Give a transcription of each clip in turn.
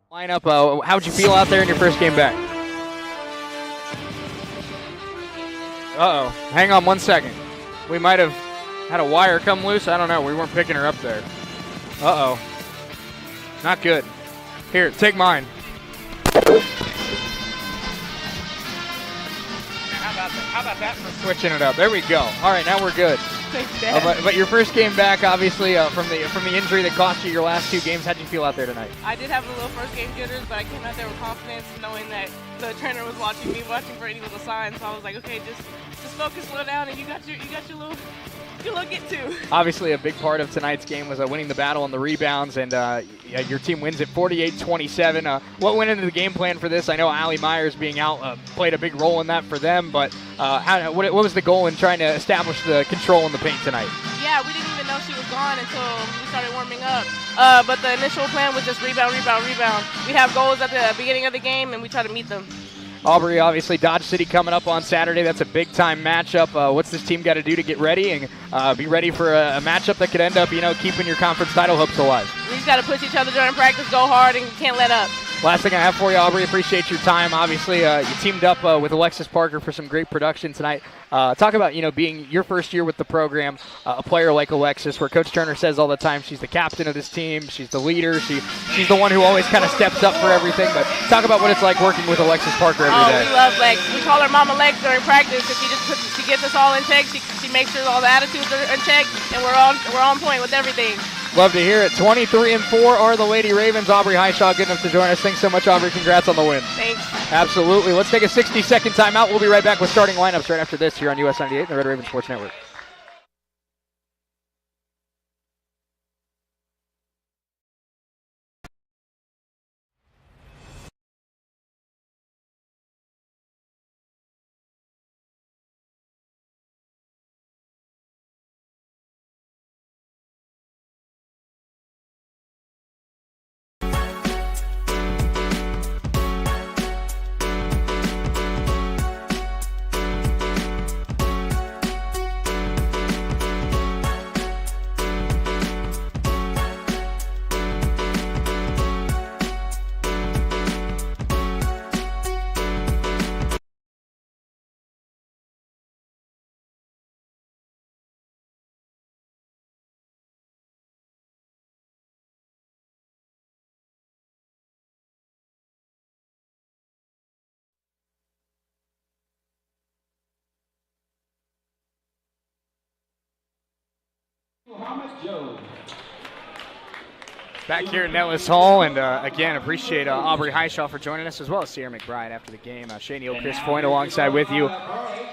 Lineup, how'd you feel out there in your first game back? Uh-oh. Hang on 1 second. We might have had a wire come loose. I don't know. We weren't picking her up there. Uh-oh. Not good. Here, take mine. How about that for switching it up? There we go. All right, now we're good. Thanks, Dad. But your first game back, obviously, from the injury that cost you your last 2 games, how'd you feel out there tonight? I did have a little first game jitters, but I came out there with confidence, knowing that the trainer was watching me, watching for any little signs. So I was like, okay, just focus, slow down, and you got your little get to. Obviously, a big part of tonight's game was winning the battle on the rebounds, and your team wins it 48-27. What went into the game plan for this? I know Allie Myers being out played a big role in that for them, but what was the goal in trying to establish the control in the paint tonight? Yeah, we didn't even know she was gone until we started warming up. But the initial plan was just rebound, rebound, rebound. We have goals at the beginning of the game, and we try to meet them. Aubrey, obviously, Dodge City coming up on Saturday. That's a big-time matchup. What's this team got to do to get ready and be ready for a matchup that could end up, keeping your conference title hopes alive? We just got to push each other during practice, go hard, and can't let up. Last thing I have for you, Aubrey, appreciate your time. Obviously, you teamed up with Alexis Parker for some great production tonight. Talk about, being your first year with the program, a player like Alexis, where Coach Turner says all the time she's the captain of this team, she's the leader, she's the one who always kind of steps up for everything. But talk about what it's like working with Alexis Parker every day. We love Lex. We call her Mama Lex during practice, and she gets us all in check. She makes sure all the attitudes are in check, and we're on point with everything. Love to hear it. 23-4 are the Lady Ravens. Aubrey Highshaw good enough to join us. Thanks so much, Aubrey. Congrats on the win. Thanks. Absolutely. Let's take a 60-second timeout. We'll be right back with starting lineups right after this here on US 98 and the Red Raven Sports Network. Back here in Nellis Hall, and again, appreciate Aubrey Highshaw for joining us, as well as Sierra McBride after the game. Shane Neal, Chris Foyne alongside with you.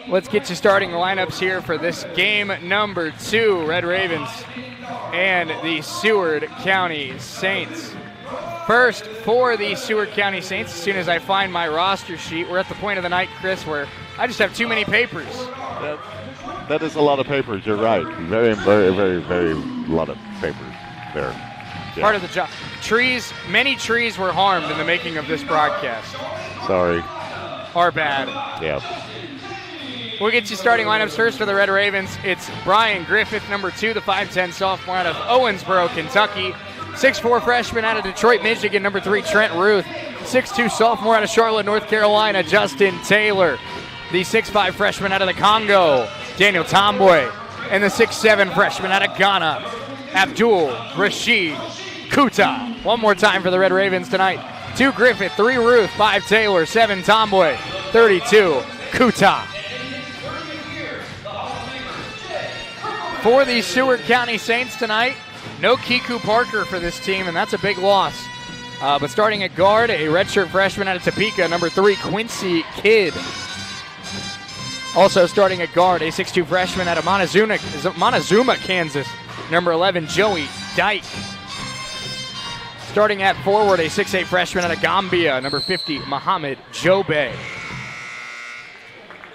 Let's get you starting lineups here for this game number 2, Red Ravens and the Seward County Saints. First for the Seward County Saints, as soon as I find my roster sheet, we're at the point of the night, Chris, where I just have too many papers. That is a lot of papers. You're right. Very, very, very, very lot of papers there. Yeah. Part of the job. Many trees were harmed in the making of this broadcast. Sorry. Our bad. Yeah. We'll get you starting lineups first for the Red Ravens. It's Brian Griffith, number 2, the 5'10 sophomore out of Owensboro, Kentucky. 6'4 freshman out of Detroit, Michigan, number 3, Trent Ruth. 6'2 sophomore out of Charlotte, North Carolina, Justin Taylor. The 6'5 freshman out of the Congo, Daniel Tomboy. And the 6'7 freshman out of Ghana, Abdul Rashid Kuta. One more time for the Red Ravens tonight. 2 Griffith, 3 Ruth, 5 Taylor, 7 Tomboy, 32 Kuta. For the Seward County Saints tonight, no Kiku Parker for this team, and that's a big loss. But starting at guard, a redshirt freshman out of Topeka, number 3 Quincy Kidd. Also starting at guard, a 6'2 freshman out of Montezuma, Kansas, number 11 Joey Dyke. Starting at forward, a 6'8 freshman out of Gambia, number 50 Mohamed Jobe.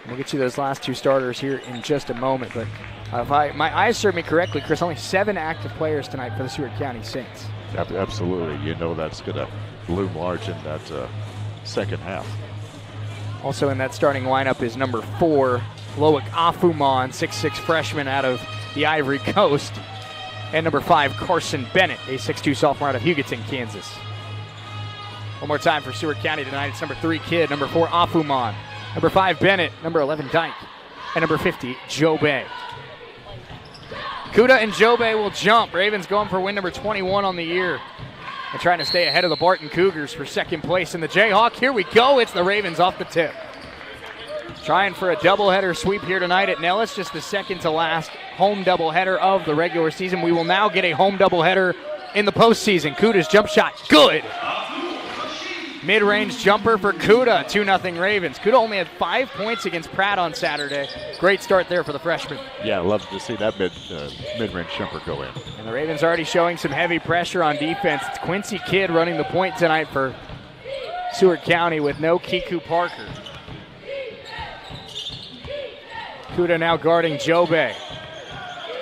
We'll get you those last 2 starters here in just a moment, but if my eyes serve me correctly, Chris, only 7 active players tonight for the Seward County Saints. Absolutely. You know that's going to loom large in that second half. Also in that starting lineup is number 4, Loic Afuman, 6'6 freshman out of the Ivory Coast. And number 5, Carson Bennett, a 6'2 sophomore out of Hugoton, Kansas. One more time for Seward County tonight. It's number 3, Kidd. Number 4, Afuman. Number 5, Bennett. Number 11, Dyke. And number 50, Jobe. Kuda and Jobe will jump. Ravens going for win number 21 on the year. And trying to stay ahead of the Barton Cougars for second place in the Jayhawk. Here we go. It's the Ravens off the tip. Trying for a doubleheader sweep here tonight at Nellis. Just the second to last home doubleheader of the regular season. We will now get a home doubleheader in the postseason. Kuda's jump shot, good. Mid-range jumper for Kuda, 2-0 Ravens. Kuda only had 5 points against Pratt on Saturday. Great start there for the freshman. Yeah, love to see that mid-range jumper go in. And the Ravens already showing some heavy pressure on defense. It's Quincy Kidd running the point tonight for Seward County with no Kiku Parker. Kuda now guarding Jobe.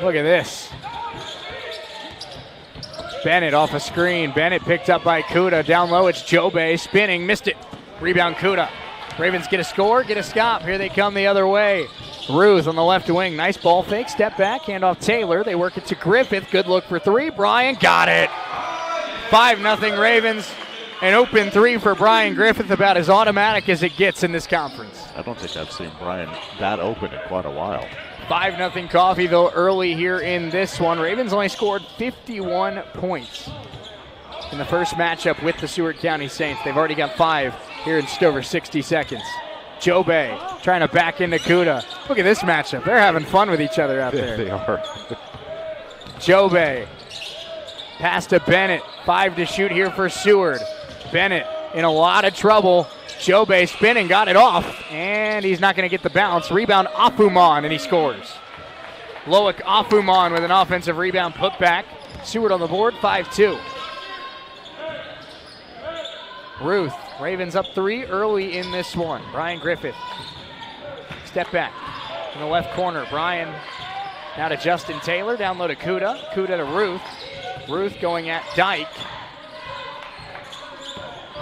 Look at this. Bennett off a screen. Bennett picked up by Kuda. Down low, it's Jobe spinning. Missed it. Rebound Kuda. Ravens get a score, get a stop. Here they come the other way. Ruth on the left wing. Nice ball fake. Step back. Hand off Taylor. They work it to Griffith. Good look for 3. Brian got it. 5-0 Ravens. An open 3 for Brian Griffith, about as automatic as it gets in this conference. I don't think I've seen Brian that open in quite a while. 5-0 Coffeyville early here in this one. Ravens only scored 51 points in the first matchup with the Seward County Saints. They've already got 5 here in just over 60 seconds. Jobe trying to back into Kuda. Look at this matchup. They're having fun with each other out there. They are. Jobe. Pass to Bennett. 5 to shoot here for Seward. Bennett in a lot of trouble. Jobe spinning, got it off, and he's not going to get the bounce. Rebound Afuman, and he scores. Loic Afuman with an offensive rebound put back. Seward on the board, 5-2. Ruth, Ravens up 3 early in this one. Brian Griffith, step back in the left corner. Brian now to Justin Taylor, down low to Kuda. Kuda to Ruth. Ruth going at Dyke.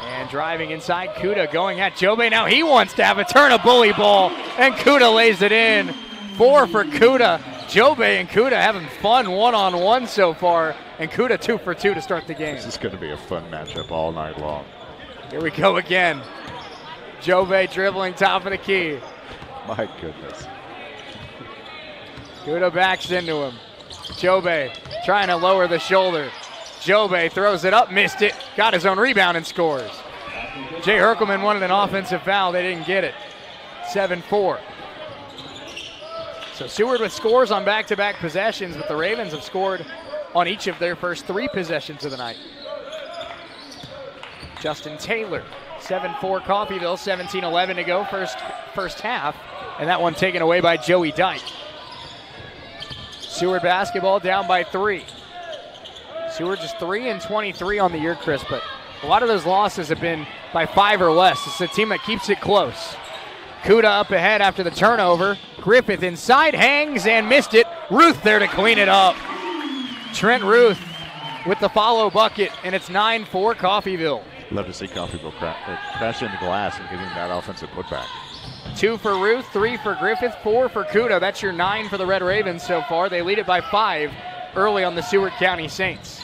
And driving inside, Kuda going at Jobe. Now he wants to have a turn of bully ball, and Kuda lays it in. 4 for Kuda. Jobe and Kuda having fun one-on-one so far, and Kuda 2 for 2 to start the game. This is going to be a fun matchup all night long. Here we go again. Jobe dribbling top of the key. My goodness. Kuda backs into him. Jobe trying to lower the shoulder. Jobe throws it up, missed it, got his own rebound and scores. Jay Herkelman wanted an offensive foul. They didn't get it. 7-4. So Seward with scores on back-to-back possessions, but the Ravens have scored on each of their first 3 possessions of the night. Justin Taylor, 7-4 Coffeyville, 17-11 to go first half, and that one taken away by Joey Dyke. Seward basketball down by 3. Seward just 3-23 on the year, Chris, but a lot of those losses have been by 5 or less. It's a team that keeps it close. Kuda up ahead after the turnover. Griffith inside, hangs and missed it. Ruth there to clean it up. Trent Ruth with the follow bucket, and it's 9-4 Coffeyville. Love to see Coffeyville crash into glass and getting that offensive putback. 2 for Ruth, 3 for Griffith, 4 for Kuda. That's your 9 for the Red Ravens so far. They lead it by 5 early on the Seward County Saints.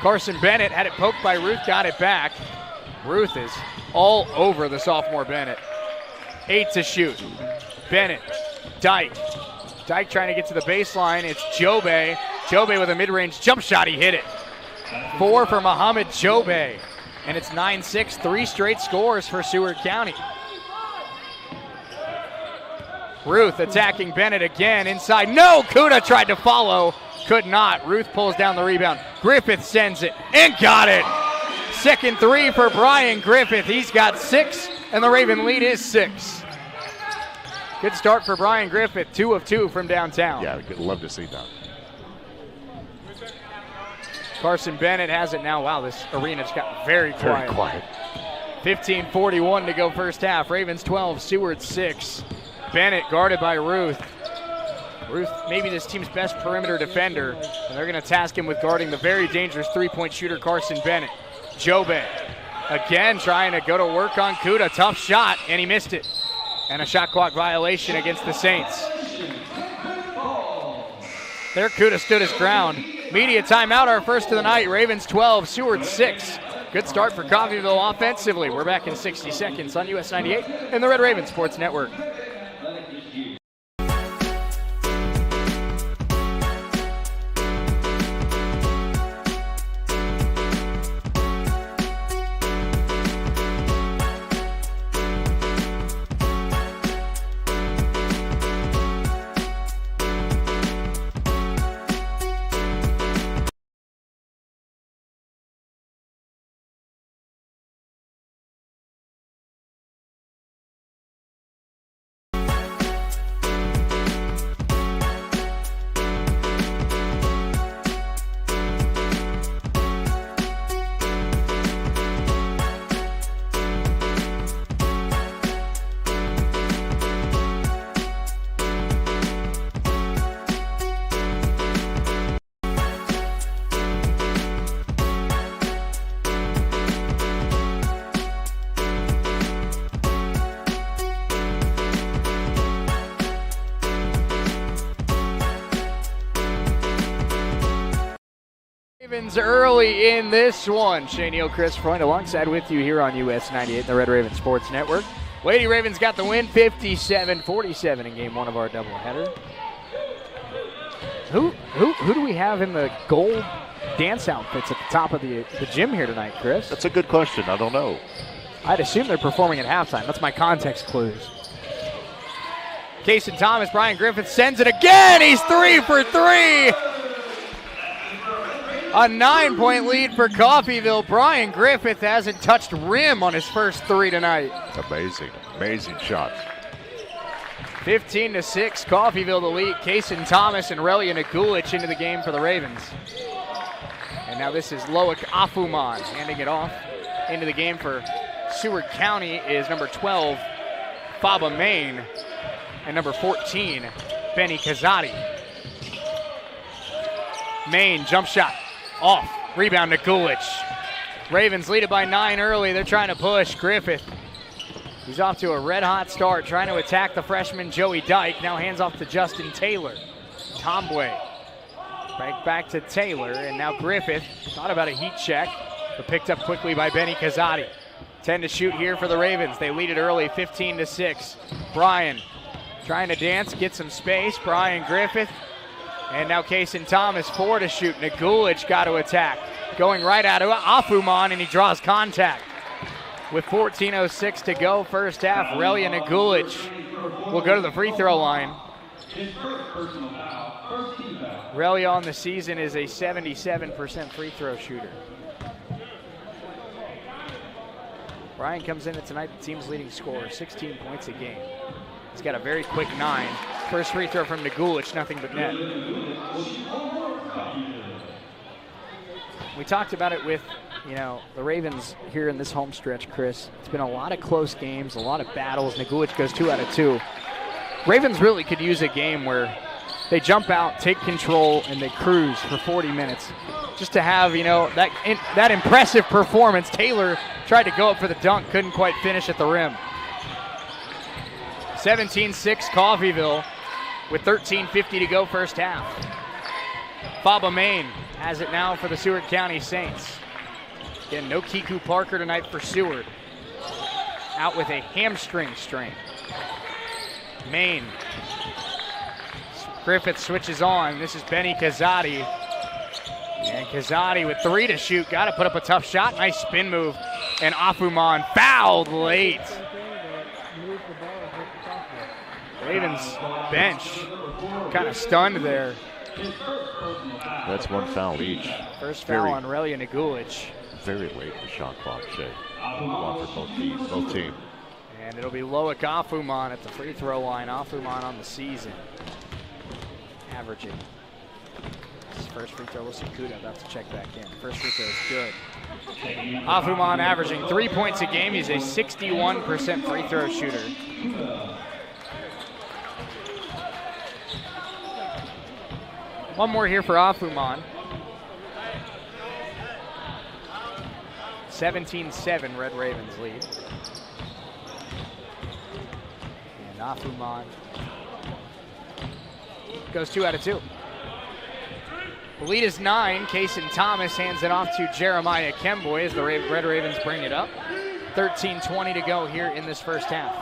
Carson Bennett had it poked by Ruth, got it back. Ruth is all over the sophomore Bennett. 8 to shoot. Bennett, Dyke. Dyke trying to get to the baseline. It's Jobe. Jobe with a mid-range jump shot. He hit it. 4 for Muhammad Jobe. And it's 9-6, 3 straight scores for Seward County. Ruth attacking Bennett again inside. No, Kuda tried to follow. Could not. Ruth pulls down the rebound. Griffith sends it and got it. Second 3 for Brian Griffith. He's got 6, and the Raven lead is 6. Good start for Brian Griffith. 2 of 2 from downtown. Yeah, I'd love to see that. Carson Bennett has it now. Wow, this arena just got very quiet. Very quiet. 15:41 to go first half. Ravens 12, Seward 6. Bennett guarded by Ruth. Ruth, maybe this team's best perimeter defender, and they're going to task him with guarding the very dangerous three-point shooter, Carson Bennett. Jobe again trying to go to work on Kuda. Tough shot, and he missed it. And a shot clock violation against the Saints. There, Kuda stood his ground. Media timeout, our first of the night. Ravens 12, Seward 6. Good start for Coffeyville offensively. We're back in 60 seconds on US 98 and the Red Raven Sports Network. Ravens early in this one. Shane Neal, Chris Freund alongside with you here on US 98, the Red Raven Sports Network. Lady Ravens got the win, 57-47 in game one of our doubleheader. Who do we have in the gold dance outfits at the top of the gym here tonight, Chris? That's a good question. I don't know. I'd assume they're performing at halftime. That's my context clues. Kason Thomas, Brian Griffith sends it again. He's 3 for 3. A 9-point lead for Coffeyville. Brian Griffith hasn't touched rim on his first 3 tonight. Amazing, amazing shots. 15-6, Coffeyville the lead. Kason Thomas and Relia Nagulich into the game for the Ravens. And now this is Loic Afuman handing it off. Into the game for Seward County is number 12, Faba Main, and number 14, Benny Kazadi. Main jump shot. Off. Rebound to Gulich. Ravens lead it by 9 early. They're trying to push. Griffith. He's off to a red-hot start, trying to attack the freshman Joey Dyke. Now hands off to Justin Taylor. Tombway. Back to Taylor, and now Griffith. Thought about a heat check, but picked up quickly by Benny Kazadi. 10 to shoot here for the Ravens. They lead it early, 15-6. Brian trying to dance, get some space. Brian Griffith. And now Kason Thomas, 4 to shoot. Nagulich got to attack. Going right at Afuman, and he draws contact. With 14:06 to go, first half, Relia Nagulich will go to the free throw line. Relia on the season is a 77% free throw shooter. Brian comes in at tonight, the team's leading scorer, 16 points a game. He's got a very quick 9. First free throw from Nagulich, nothing but net. We talked about it with, the Ravens here in this home stretch, Chris. It's been a lot of close games, a lot of battles. Nagulich goes 2 out of 2. Ravens really could use a game where they jump out, take control, and they cruise for 40 minutes. Just to have, that impressive performance. Taylor tried to go up for the dunk, couldn't quite finish at the rim. 17-6 Coffeyville with 13:50 to go first half. Faba Main has it now for the Seward County Saints. Again, no Kiku Parker tonight for Seward. Out with a hamstring strain. Main. Griffith switches on. This is Benny Kazadi. And Kazadi with 3 to shoot. Got to put up a tough shot. Nice spin move. And Afuman fouled late. Ravens bench kind of stunned there. That's 1 foul each. First foul on Relia Nagulich. Very late in the shot clock, Shay. One for both teams. And it'll be Loic Afuman at the free throw line. Afuman on the season. Averaging. His first free throw, we'll see Kuda about to check back in. First free throw is good. Afuman averaging 3 points a game. He's a 61% free throw shooter. One more here for Afuman. 17-7 Red Ravens lead. And Afuman goes 2 out of 2. The lead is 9. Kason Thomas hands it off to Jeremiah Kemboy as the Red Ravens bring it up. 13:20 to go here in this first half.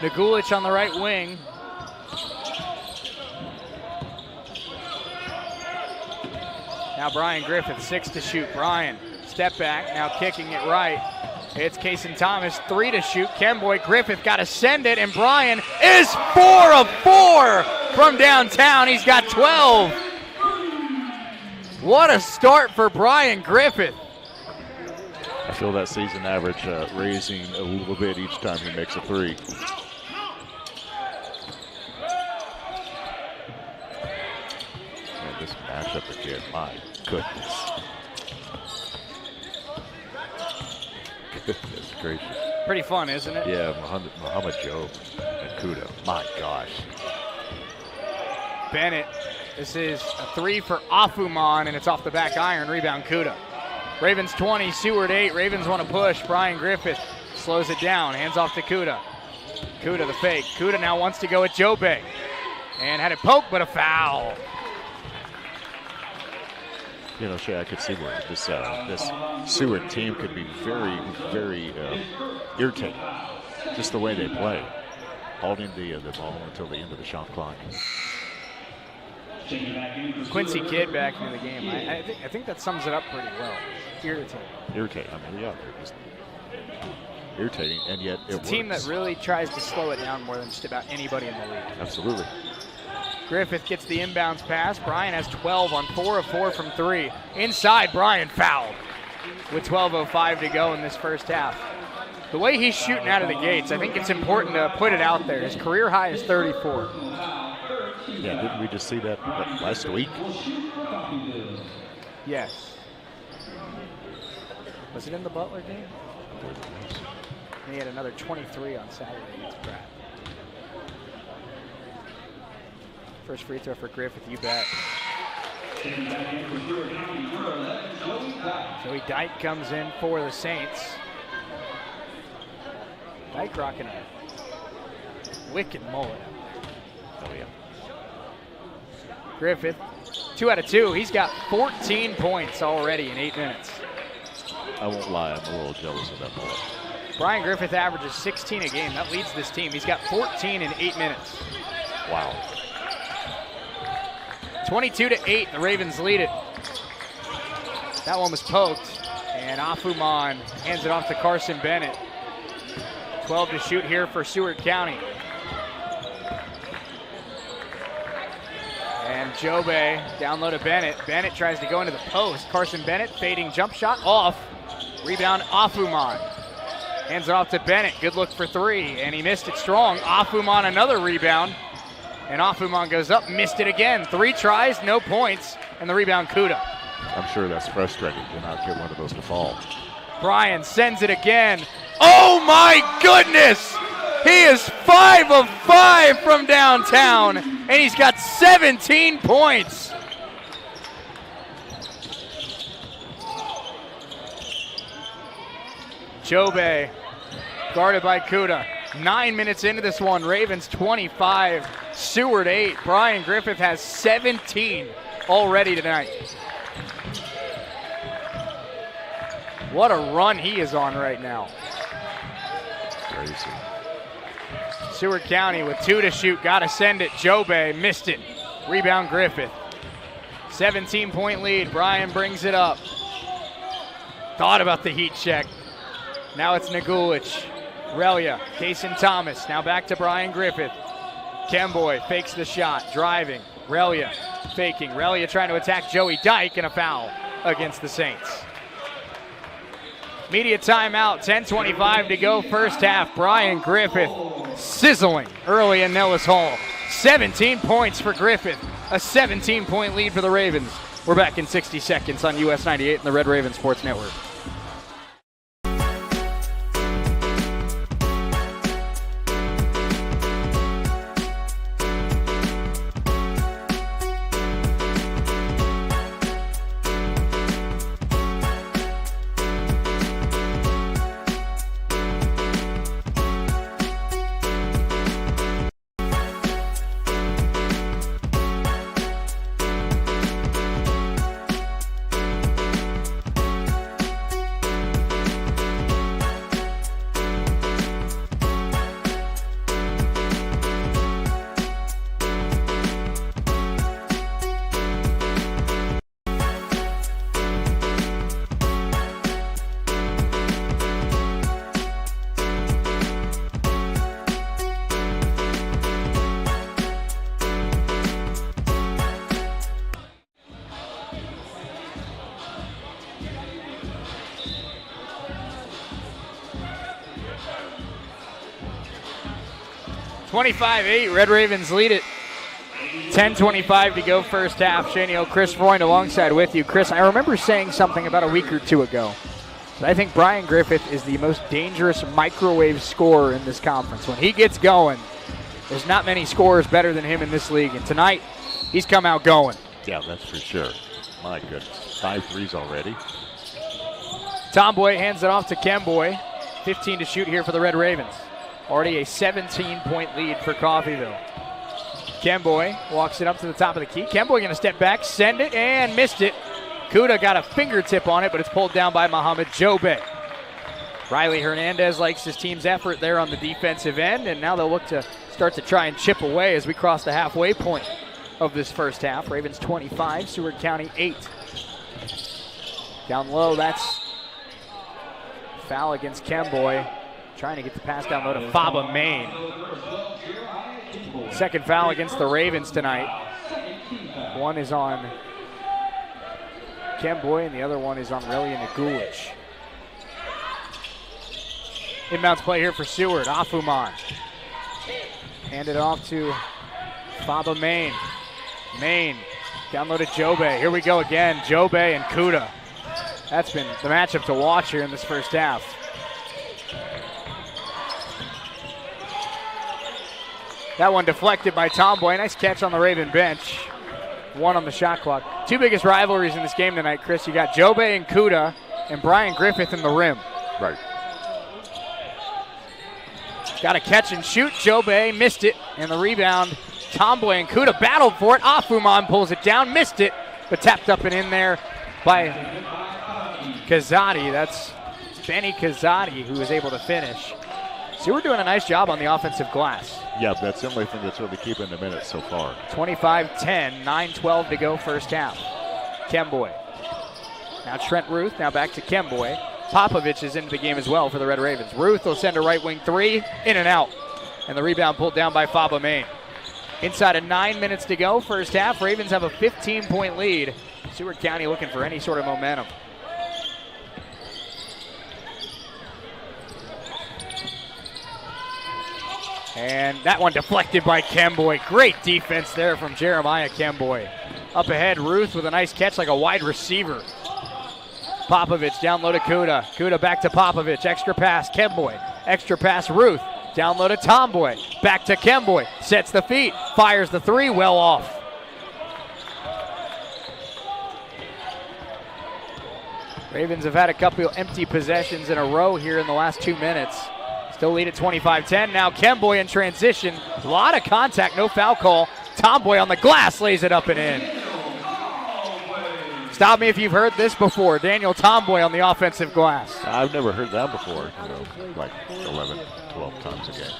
Nagulich on the right wing. Now Brian Griffith, 6 to shoot. Brian, step back, now kicking it right. It's Kason Thomas, 3 to shoot. Kemboy, Griffith got to send it, and Brian is 4 of 4 from downtown. He's got 12. What a start for Brian Griffith. I feel that season average raising a little bit each time he makes a 3. This matchup again, my goodness. Goodness gracious. Pretty fun, isn't it? Yeah, Muhammad Joe and Kuda. My gosh. Bennett, this is a 3 for Afuman, and it's off the back iron. Rebound Kuda. Ravens 20, Seward 8. Ravens want to push. Brian Griffith slows it down. Hands off to Kuda. Kuda the fake. Kuda now wants to go at Jobe. And had it poked, but a foul. You know, Shay, I could see where this Seward team could be very, very irritating. Just the way they play, holding the ball until the end of the shot clock. Quincy Kidd back into the game. I think that sums it up pretty well. Irritating. Irritating. I mean, yeah, they're just irritating, and yet it's a team that really tries to slow it down more than just about anybody in the league. Absolutely. Griffith gets the inbounds pass. Brian has 12 on 4 of 4 from 3. Inside, Brian fouled with 12:05 to go in this first half. The way he's shooting out of the gates, I think it's important to put it out there. His career high is 34. Yeah, didn't we just see that last week? Yes. Was it in the Butler game? And he had another 23 on Saturday against Pratt. First free throw for Griffith, you bet. Joey Dyke comes in for the Saints. Dyke rocking a wicked mullet out there. Oh, yeah. Griffith, 2 out of 2. He's got 14 points already in 8 minutes. I won't lie, I'm a little jealous of that mullet. Brian Griffith averages 16 a game. That leads this team. He's got 14 in 8 minutes. Wow. 22-8, the Ravens lead it. That one was poked, and Afuman hands it off to Carson Bennett. 12 to shoot here for Seward County. And Jobe down low to Bennett. Bennett tries to go into the post. Carson Bennett fading jump shot off. Rebound Afuman. Hands it off to Bennett. Good look for 3, and he missed it strong. Afuman another rebound. And Afuman goes up, missed it again. 3 tries, no points, and the rebound Kuda. I'm sure that's frustrating to not get one of those to fall. Brian sends it again. Oh my goodness! He is 5 of 5 from downtown, and he's got 17 points. Jobe, guarded by Kuda. 9 minutes into this one, Ravens 25, Seward 8. Brian Griffith has 17 already tonight. What a run he is on right now. Crazy. Seward County with 2 to shoot, gotta send it. Jobe missed it. Rebound Griffith. 17-point lead, Brian brings it up. Thought about the heat check. Now it's Nagulich. Relia, Kason Thomas, now back to Brian Griffith. Kemboy fakes the shot, driving. Relia faking. Relia trying to attack Joey Dyke, and a foul against the Saints. Media timeout, 10:25 to go first half. Brian Griffith sizzling early in Nellis Hall. 17 points for Griffith, a 17-point lead for the Ravens. We're back in 60 seconds on US 98 and the Red Raven Sports Network. 25-8, Red Ravens lead it. 10:25 to go first half. Shaney, Chris Freund alongside with you. Chris, I remember saying something about a week or two ago. I think Brian Griffith is the most dangerous microwave scorer in this conference. When he gets going, there's not many scorers better than him in this league. And tonight, he's come out going. Yeah, that's for sure. My goodness. 5 threes already. Tomboy hands it off to Kemboy. 15 to shoot here for the Red Ravens. Already a 17-point lead for Coffeyville. Kemboy walks it up to the top of the key. Kemboy going to step back, send it, and missed it. Kuda got a fingertip on it, but it's pulled down by Mohamed Jobe. Riley Hernandez likes his team's effort there on the defensive end, and now they'll look to start to try and chip away as we cross the halfway point of this first half. Ravens 25, Seward County 8. Down low, that's foul against Kemboy. Trying to get the pass down low to Faba Main. Second foul against the Ravens tonight. One is on Kemboy and the other one is on Relian Nagulich. Inbounds play here for Seward. Afuman. Handed off to Faba Main. Main down low to Jobe. Here we go again. Jobe and Kuda. That's been the matchup to watch here in this first half. That one deflected by Tomboy. Nice catch on the Raven bench. One on the shot clock. Two biggest rivalries in this game tonight, Chris. You got Jobe and Kuda and Brian Griffith in the rim. Right. Got a catch and shoot. Jobe missed it. And the rebound, Tomboy and Kuda battled for it. Afuman pulls it down, missed it, but tapped up and in there by Kazadi. That's Benny Kazadi who was able to finish. So we're doing a nice job on the offensive glass. Yeah, that's the only thing that's really keeping the minutes so far. 25-10, 9:12 to go first half. Kemboy. Now Trent Ruth, now back to Kemboy. Popovich is into the game as well for the Red Ravens. Ruth will send a right wing three, in and out. And the rebound pulled down by Faba Main. Inside of 9 minutes to go first half, Ravens have a 15-point lead. Seward County looking for any sort of momentum. And that one deflected by Kemboy. Great defense there from Jeremiah Kemboy. Up ahead, Ruth with a nice catch like a wide receiver. Popovich down low to Kuda. Kuda back to Popovich. Extra pass, Kemboy. Extra pass, Ruth. Down low to Tomboy. Back to Kemboy. Sets the feet. Fires the three. Well off. Ravens have had a couple empty possessions in a row here in the last 2 minutes. Still lead at 25-10. Now Kemboy in transition. A lot of contact, no foul call. Tomboy on the glass lays it up and in. Stop me if you've heard this before. Daniel Tomboy on the offensive glass. I've never heard that before, like 11, 12 times a game.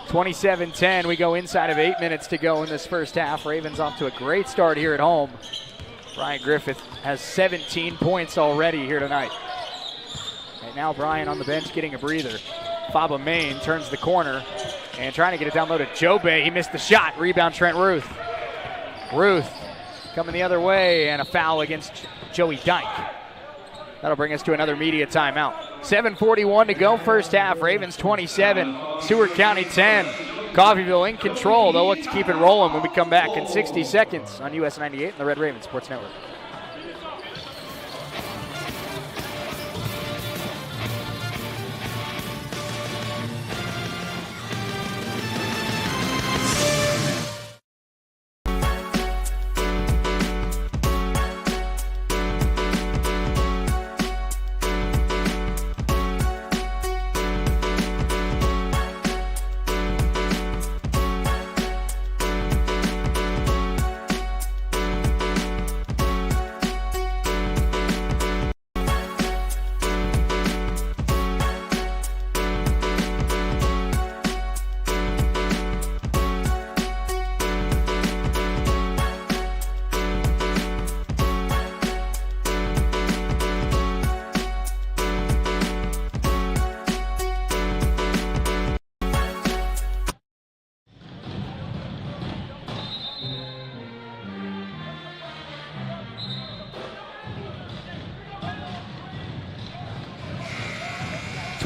27-10. We go inside of 8 minutes to go in this first half. Ravens off to a great start here at home. Brian Griffith has 17 points already here tonight. Right now, Brian on the bench getting a breather. Faba Main turns the corner and trying to get it down low to Jobe. He missed the shot. Rebound, Trent Ruth. Ruth coming the other way, and a foul against Joey Dyke. That'll bring us to another media timeout. 7:41 to go first half. Ravens 27, Seward County 10. Coffeyville in control. They'll look to keep it rolling when we come back in 60 seconds on US 98 and the Red Raven Sports Network.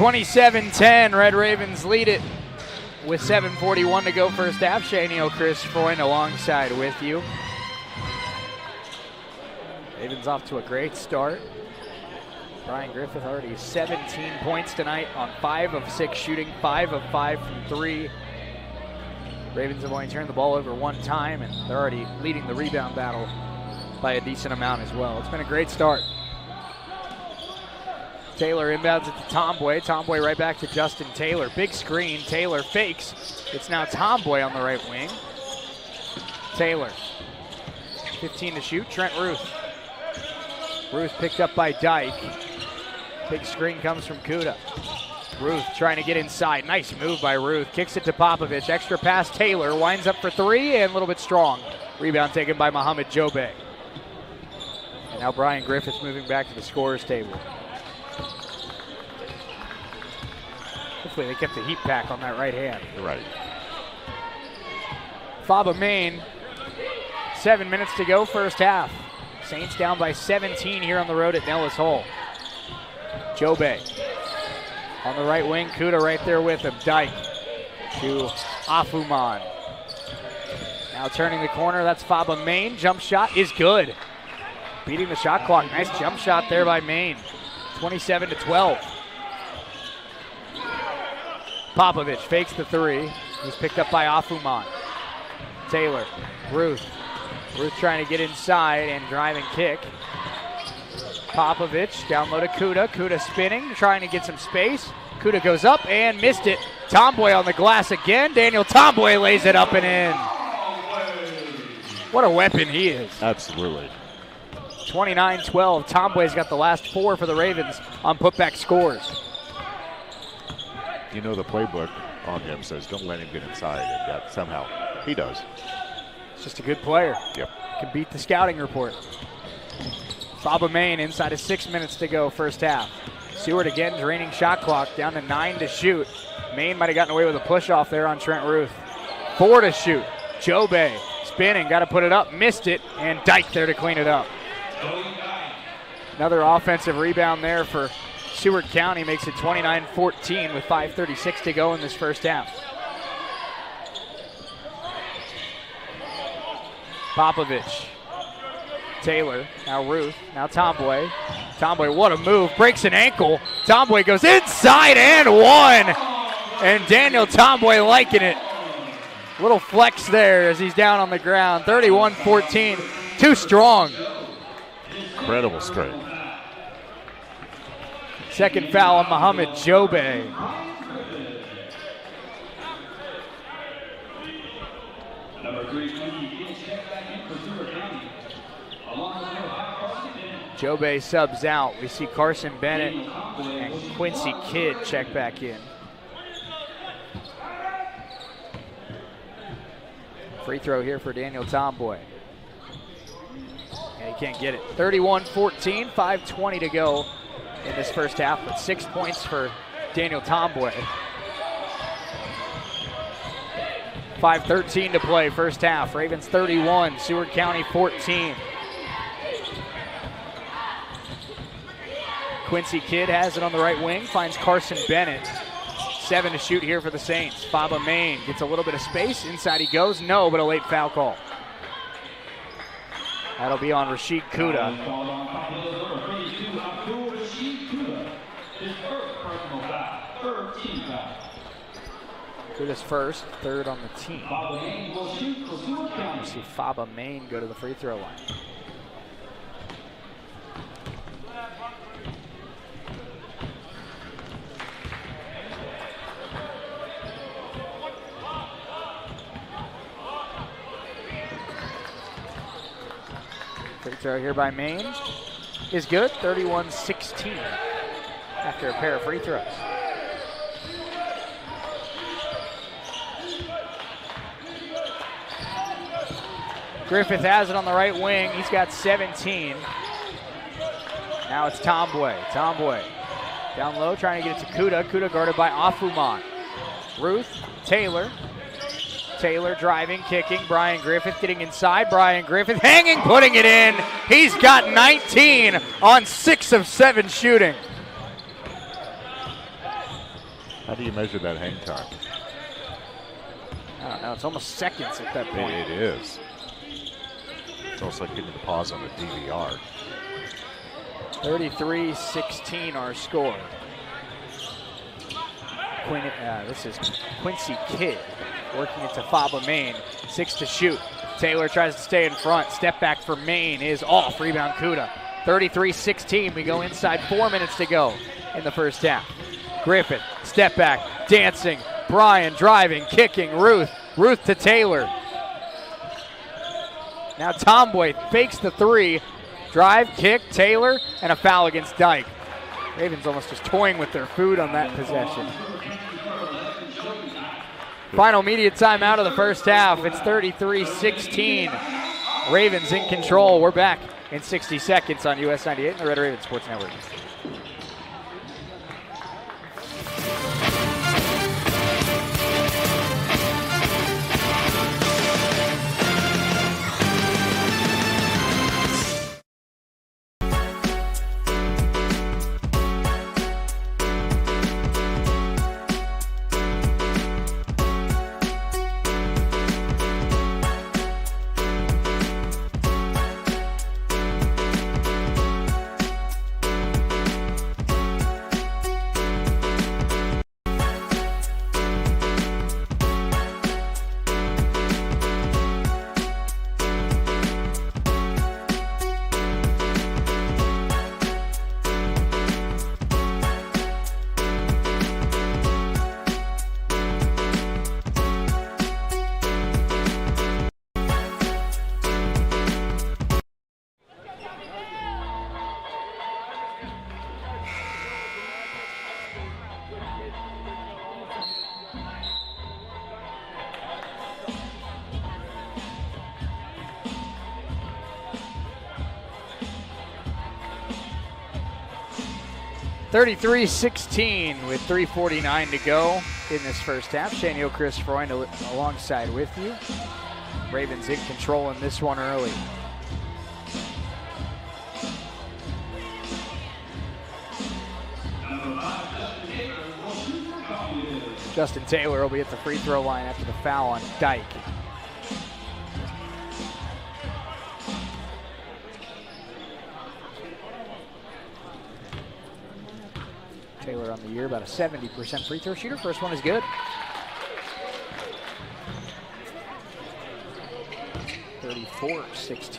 27-10, Red Ravens lead it with 7:41 to go first half. Shaniel, Chris Freund alongside with you. Ravens off to a great start. Brian Griffith already 17 points tonight on 5 of 6 shooting, 5 of 5 from 3. Ravens have only turned the ball over 1 time, and they're already leading the rebound battle by a decent amount as well. It's been a great start. Taylor inbounds it to Tomboy. Tomboy right back to Justin Taylor. Big screen. Taylor fakes. It's now Tomboy on the right wing. Taylor. 15 to shoot. Trent Ruth. Ruth picked up by Dyke. Big screen comes from Kuda. Ruth trying to get inside. Nice move by Ruth. Kicks it to Popovich. Extra pass. Taylor winds up for 3 and a little bit strong. Rebound taken by Mohamed Jobe. And now Brian Griffith's moving back to the scorer's table. Hopefully they kept the heat pack on that right hand. Right. Faba Main, 7 minutes to go first half. Saints down by 17 here on the road at Nellis Hall. Jobe on the right wing. Kuda right there with him. Dyke to Afuman. Now turning the corner, that's Faba Main. Jump shot is good. Beating the shot clock. Nice jump shot there by Main. 27-12. Popovich fakes the 3. He's picked up by Afuman. Taylor, Ruth. Ruth trying to get inside and drive and kick. Popovich down low to Kuda. Kuda spinning, trying to get some space. Kuda goes up and missed it. Tomboy on the glass again. Daniel Tomboy lays it up and in. What a weapon he is. Absolutely. 29-12. Tomboy's got the last 4 for the Ravens on putback scores. You know the playbook on him says don't let him get inside, and yet somehow he does. It's just a good player. Yep. Can beat the scouting report. Faba Main inside of 6 minutes to go first half. Seward again draining shot clock, down to 9 to shoot. Main might have gotten away with a push off there on Trent Ruth. 4 to shoot. Jobe spinning, got to put it up, missed it, and Dyke there to clean it up. Another offensive rebound there for Seward County, makes it 29-14 with 5:36 to go in this first half. Popovich, Taylor, now Ruth, now Tomboy. Tomboy, what a move, breaks an ankle. Tomboy goes inside and 1. And Daniel Tomboy liking it. Little flex there as he's down on the ground. 31-14, too strong. Incredible strength. Second foul on Mohamed Jobe. Jobe subs out. We see Carson Bennett and Quincy Kidd check back in. Free throw here for Daniel Tomboy. And he can't get it. 31-14, 5:20 to go in this first half, with 6 points for Daniel Tomboy. 5:13 to play, first half. Ravens 31, Seward County 14. Quincy Kidd has it on the right wing, finds Carson Bennett. 7 to shoot here for the Saints. Faba Main gets a little bit of space, inside he goes, no, but a late foul call. That'll be on Rashid Kuda. Kuda's first, 3rd on the team. You see Faba Main go to the free throw line. Free throw here by Main is good, 31-16 after a pair of free throws. Griffith has it on the right wing. He's got 17. Now it's Tomboy. Tomboy down low, trying to get it to Kuda. Kuda guarded by Afuman. Ruth, Taylor. Taylor driving, kicking. Brian Griffith getting inside. Brian Griffith hanging, putting it in. He's got 19 on 6 of 7 shooting. How do you measure that hang time? I don't know. It's almost seconds at that point. It is. It's almost like getting the pause on the DVR. 33-16 our score. This is Quincy Kidd working into Faba Main. 6 to shoot. Taylor tries to stay in front. Step back for Main is off. Rebound Kuda. 33-16. We go inside. 4 minutes to go in the first half. Griffith, step back, dancing. Bryan driving, kicking. Ruth to Taylor. Now Tomboy fakes the three. Drive, kick, Taylor, and a foul against Dyke. Ravens almost just toying with their food on that possession. Final media timeout of the first half. It's 33-16. Ravens in control. We're back in 60 seconds on US 98 and the Red Raven Sports Network. (33-16) with 3:49 to go in this first half. Shane Chris Freund alongside with you. Ravens in control in this one early. Justin Taylor will be at the free throw line after the foul on Dyke. Taylor on the year, about a 70% free throw shooter. First one is good. 34-16.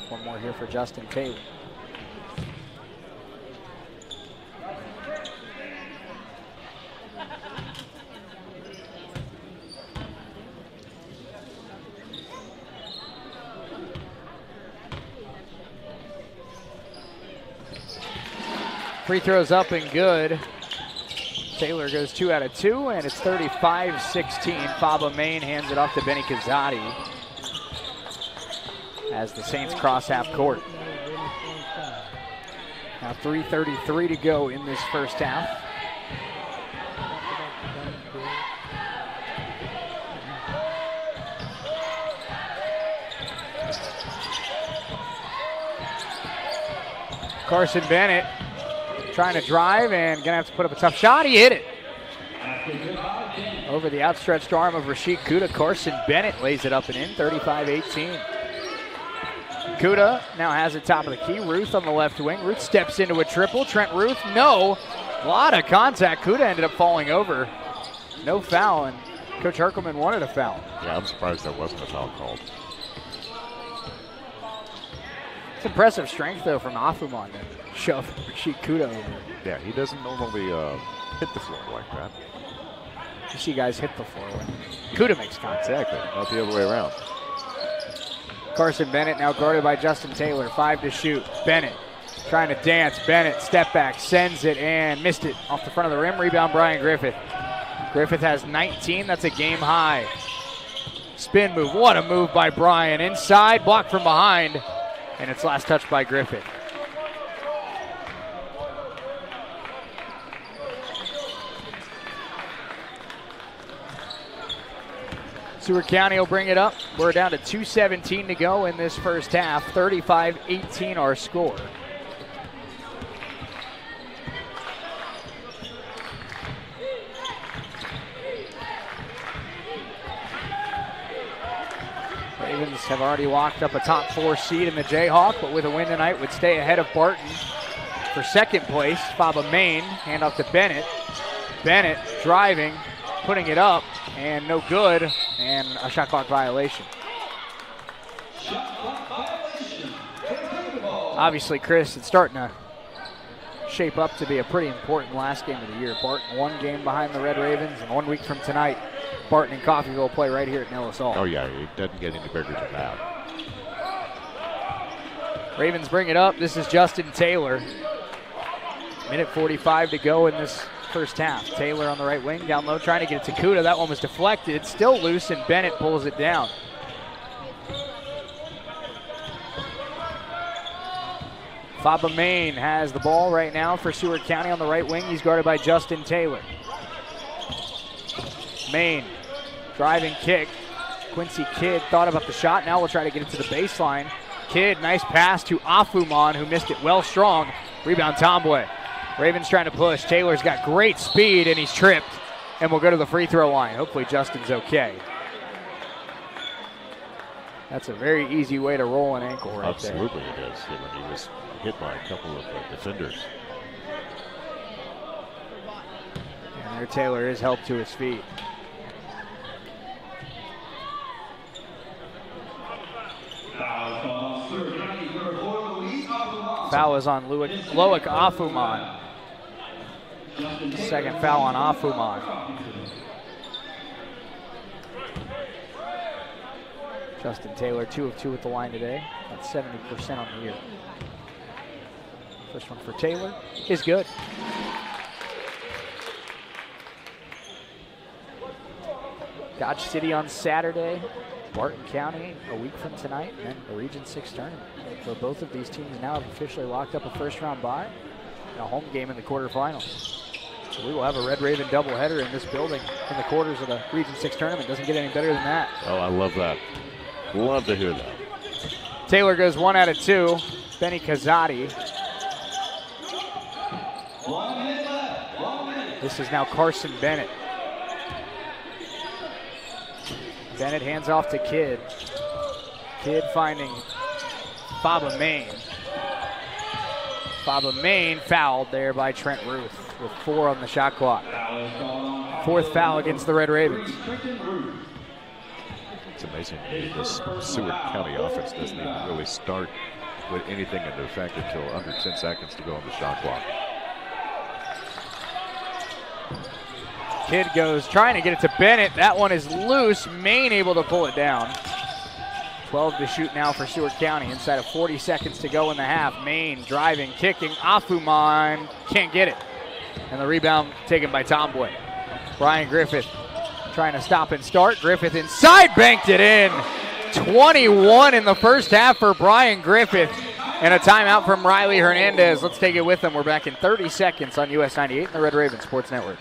One more here for Justin Taylor. Free throws up and good. Taylor goes 2 out of 2, and it's 35-16. Faba Main hands it off to Benny Kazadi as the Saints cross half court. Now 3:33 to go in this first half. Carson Bennett trying to drive and gonna have to put up a tough shot. He hit it. Over the outstretched arm of Rashid Kuda, Carson Bennett lays it up and in, 35-18. Kuda now has it top of the key. Ruth on the left wing. Ruth steps into a triple. Trent Ruth, no. A lot of contact. Kuda ended up falling over. No foul, and Coach Herkelman wanted a foul. Yeah, I'm surprised there wasn't a foul called. It's impressive strength, though, from Afuman to shove Rashid Kuda over. Yeah, he doesn't normally hit the floor like that. You see guys hit the floor when Kuda makes contact. Exactly, not the other way around. Carson Bennett now guarded by Justin Taylor. 5 to shoot. Bennett trying to dance. Bennett, step back, sends it and missed it off the front of the rim. Rebound, Bryan Griffith. Griffith has 19. That's a game high. Spin move. What a move by Bryan. Inside, blocked from behind. And it's last touched by Griffith. Seward County will bring it up. We're down to 2:17 to go in this first half. 35-18 our score. Ravens have already locked up a top 4 seed in the Jayhawk, but with a win tonight would stay ahead of Barton for second place. Faba Main, handoff to Bennett. Bennett driving, putting it up, and no good, and a shot clock violation. Obviously, Chris, it's starting to shape up to be a pretty important last game of the year. Barton 1 game behind the Red Ravens, and 1 week from tonight, Barton and Coffeyville play right here at Nellis Hall. Oh yeah, it doesn't get any bigger than that. Ravens bring it up. This is Justin Taylor. Minute 45 to go in this first half. Taylor on the right wing, down low, trying to get it to Kuda. That one was deflected. It's still loose, and Bennett pulls it down. Faba Main has the ball right now for Seward County on the right wing. He's guarded by Justin Taylor. Main, driving kick. Quincy Kidd thought about the shot. Now we'll try to get it to the baseline. Kidd, nice pass to Afuman, who missed it well strong. Rebound Tomboy. Ravens trying to push. Taylor's got great speed, and he's tripped. And we'll go to the free throw line. Hopefully Justin's okay. That's a very easy way to roll an ankle right there. Absolutely it is. When he was hit by a couple of defenders. And there Taylor is helped to his feet. Foul is on Loic Afuman. Second foul on Afuman. Justin Taylor, 2 of 2 at the line today. That's 70% on the year. First one for Taylor is good. Dodge City on Saturday. Barton County a week from tonight, and the Region 6 tournament. So both of these teams now have officially locked up a first-round bye and a home game in the quarterfinals. So we will have a Red Raven doubleheader in this building in the quarters of the Region 6 tournament. Doesn't get any better than that. Oh, I love that. Love to hear that. Taylor goes 1 out of 2. Benny Kazadi. This is now Carson Bennett. Bennett hands off to Kidd. Kidd finding Faba Main. Faba Main fouled there by Trent Ruth with 4 on the shot clock. 4th foul against the Red Ravens. It's amazing. This Seward County offense doesn't even really start with anything into effect until under 10 seconds to go on the shot clock. Kidd goes trying to get it to Bennett. That one is loose. Main able to pull it down. 12 to shoot now for Seward County. Inside of 40 seconds to go in the half. Main driving, kicking. Afuman can't get it. And the rebound taken by Tomboy. Brian Griffith trying to stop and start. Griffith inside, banked it in. 21 in the first half for Brian Griffith. And a timeout from Riley Hernandez. Let's take it with them. We're back in 30 seconds on US 98 and the Red Raven Sports Network.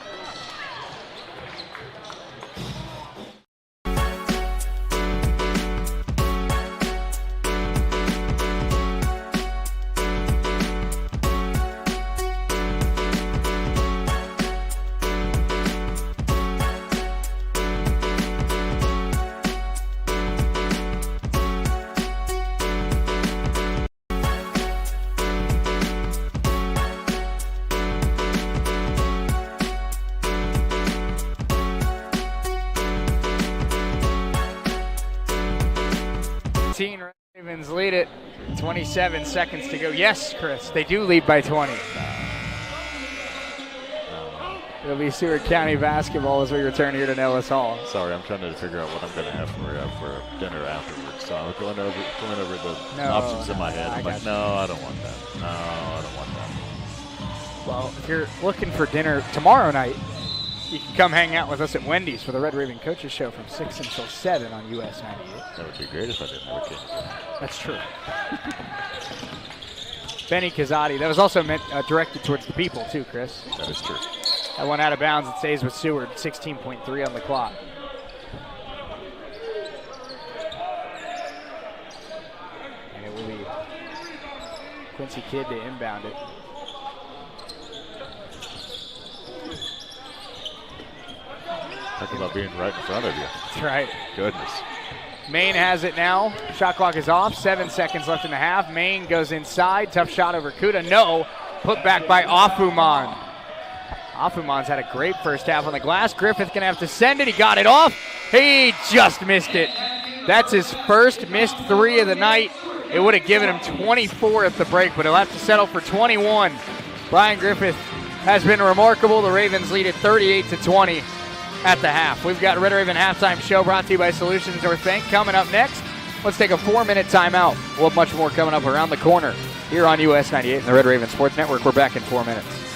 Ravens lead it. 27 seconds to go. Yes, Chris, they do lead by 20. It'll be Seward County basketball as we return here to Nellis Hall. Sorry, I'm trying to figure out what I'm going to have for dinner afterwards. So I'm going over the options in my head. I'm like, no, I don't want that. No, I don't want that. Well, if you're looking for dinner tomorrow night, you can come hang out with us at Wendy's for the Red Raven Coaches Show from 6 until 7 on US 98. That would be great if I didn't have a kid. That's true. Benny Kazadi. That was also meant directed towards the people, too, Chris. That is true. That one out of bounds. It stays with Seward. 16.3 on the clock. And it will be Quincy Kidd to inbound it. Talk about being right in front of you. That's right. Goodness. Maine has it now. Shot clock is off. 7 seconds left in the half. Maine goes inside. Tough shot over Kuda. No. Put back by Afuman. Afuman's had a great first half on the glass. Griffith going to have to send it. He got it off. He just missed it. That's his first missed three of the night. It would have given him 24 at the break, but he'll have to settle for 21. Brian Griffith has been remarkable. The Ravens lead at 38-20 at the half. We've got Red Raven Halftime Show brought to you by Solutions North Bank. Coming up next, let's take a 4-minute timeout. We'll have much more coming up around the corner here on US 98 and the Red Raven Sports Network. We're back in 4 minutes.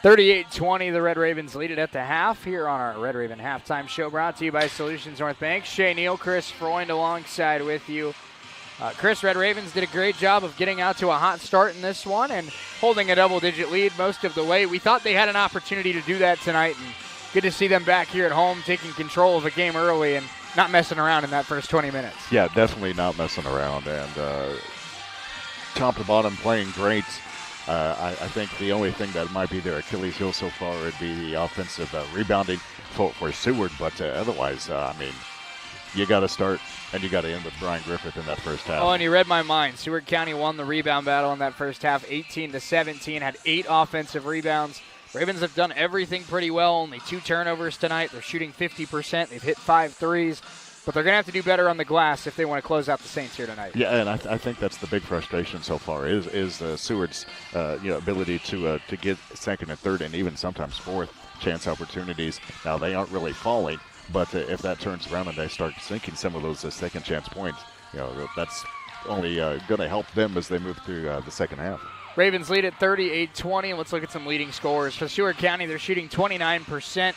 38-20, the Red Ravens lead it at the half here on our Red Raven Halftime Show, brought to you by Solutions North Bank. Shay Neal, Chris Freund alongside with you. Chris, Red Ravens did a great job of getting out to a hot start in this one and holding a double-digit lead most of the way. We thought they had an opportunity to do that tonight, and good to see them back here at home taking control of a game early and not messing around in that first 20 minutes. Yeah, definitely not messing around, and top to bottom playing great. I think the only thing that might be their Achilles heel so far would be the offensive rebounding for Seward, but otherwise, I mean, you got to start and you got to end with Brian Griffith in that first half. Oh, and you read my mind. Seward County won the rebound battle in that first half, 18-17, had 8 offensive rebounds. Ravens have done everything pretty well, only 2 turnovers tonight. They're shooting 50%. They've hit 5 threes. But they're going to have to do better on the glass if they want to close out the Saints here tonight. Yeah, and I think that's the big frustration so far is Seward's ability to get second and third and even sometimes fourth chance opportunities. Now, they aren't really falling, but if that turns around and they start sinking some of those second chance points, that's only going to help them as they move through the second half. Ravens lead at 38-20, and let's look at some leading scorers. For Seward County, they're shooting 29%,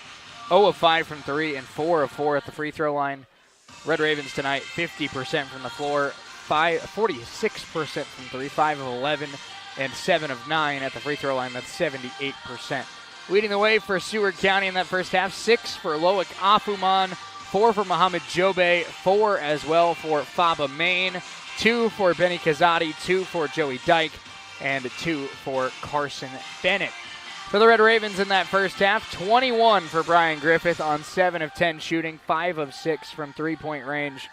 0 of 5 from 3, and 4 of 4 at the free throw line. Red Ravens tonight, 50% from the floor, 46% from 3, 5 of 11, and 7 of 9 at the free throw line. That's 78%. Leading the way for Seward County in that first half, 6 for Loic Afuman, 4 for Mohamed Jobe, 4 as well for Faba Main, 2 for Benny Kazadi, 2 for Joey Dyke, and 2 for Carson Bennett. For the Red Ravens in that first half, 21 for Brian Griffith on 7 of 10 shooting, 5 of 6 from three-point range.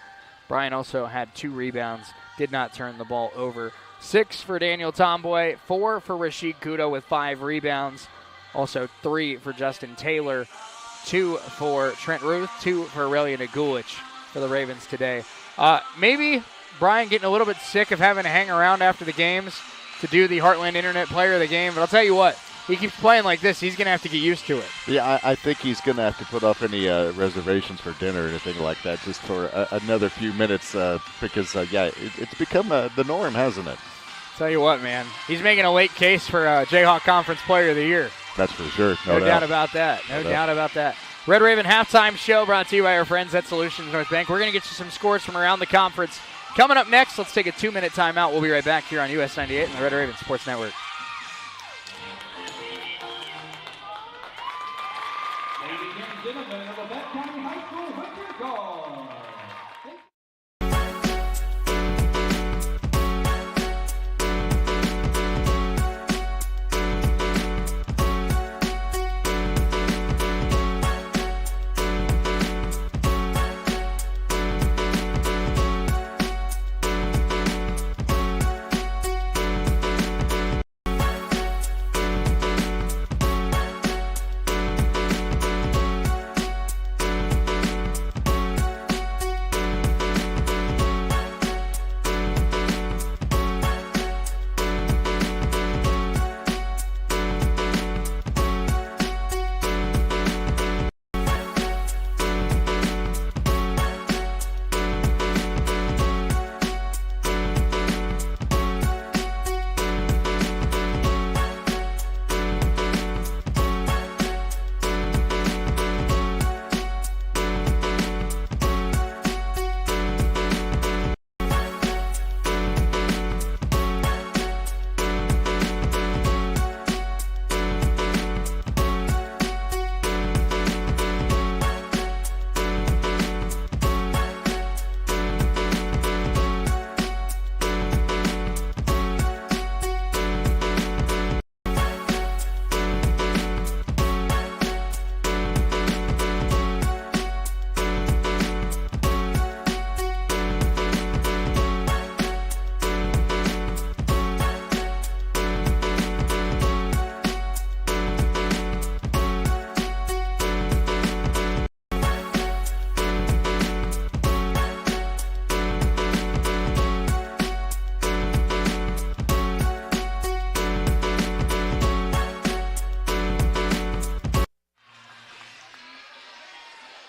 Brian also had 2 rebounds, did not turn the ball over. 6 for Daniel Tomboy, 4 for Rashid Kudo with 5 rebounds. Also 3 for Justin Taylor, 2 for Trent Ruth, 2 for Aurelia Nagulich for the Ravens today. Maybe Brian getting a little bit sick of having to hang around after the games to do the Heartland Internet Player of the Game, but I'll tell you what, he keeps playing like this, he's going to have to get used to it. Yeah, I think he's going to have to put off any reservations for dinner or anything like that just for another few minutes because, it's become the norm, hasn't it? Tell you what, man, he's making a late case for Jayhawk Conference Player of the Year. That's for sure. No doubt about that. No doubt about that. Red Raven Halftime Show brought to you by our friends at Solutions North Bank. We're going to get you some scores from around the conference. Coming up next, let's take a 2-minute timeout. We'll be right back here on US 98 and the Red Raven Sports Network. Ladies and gentlemen of the Beck County High School Winter Guard.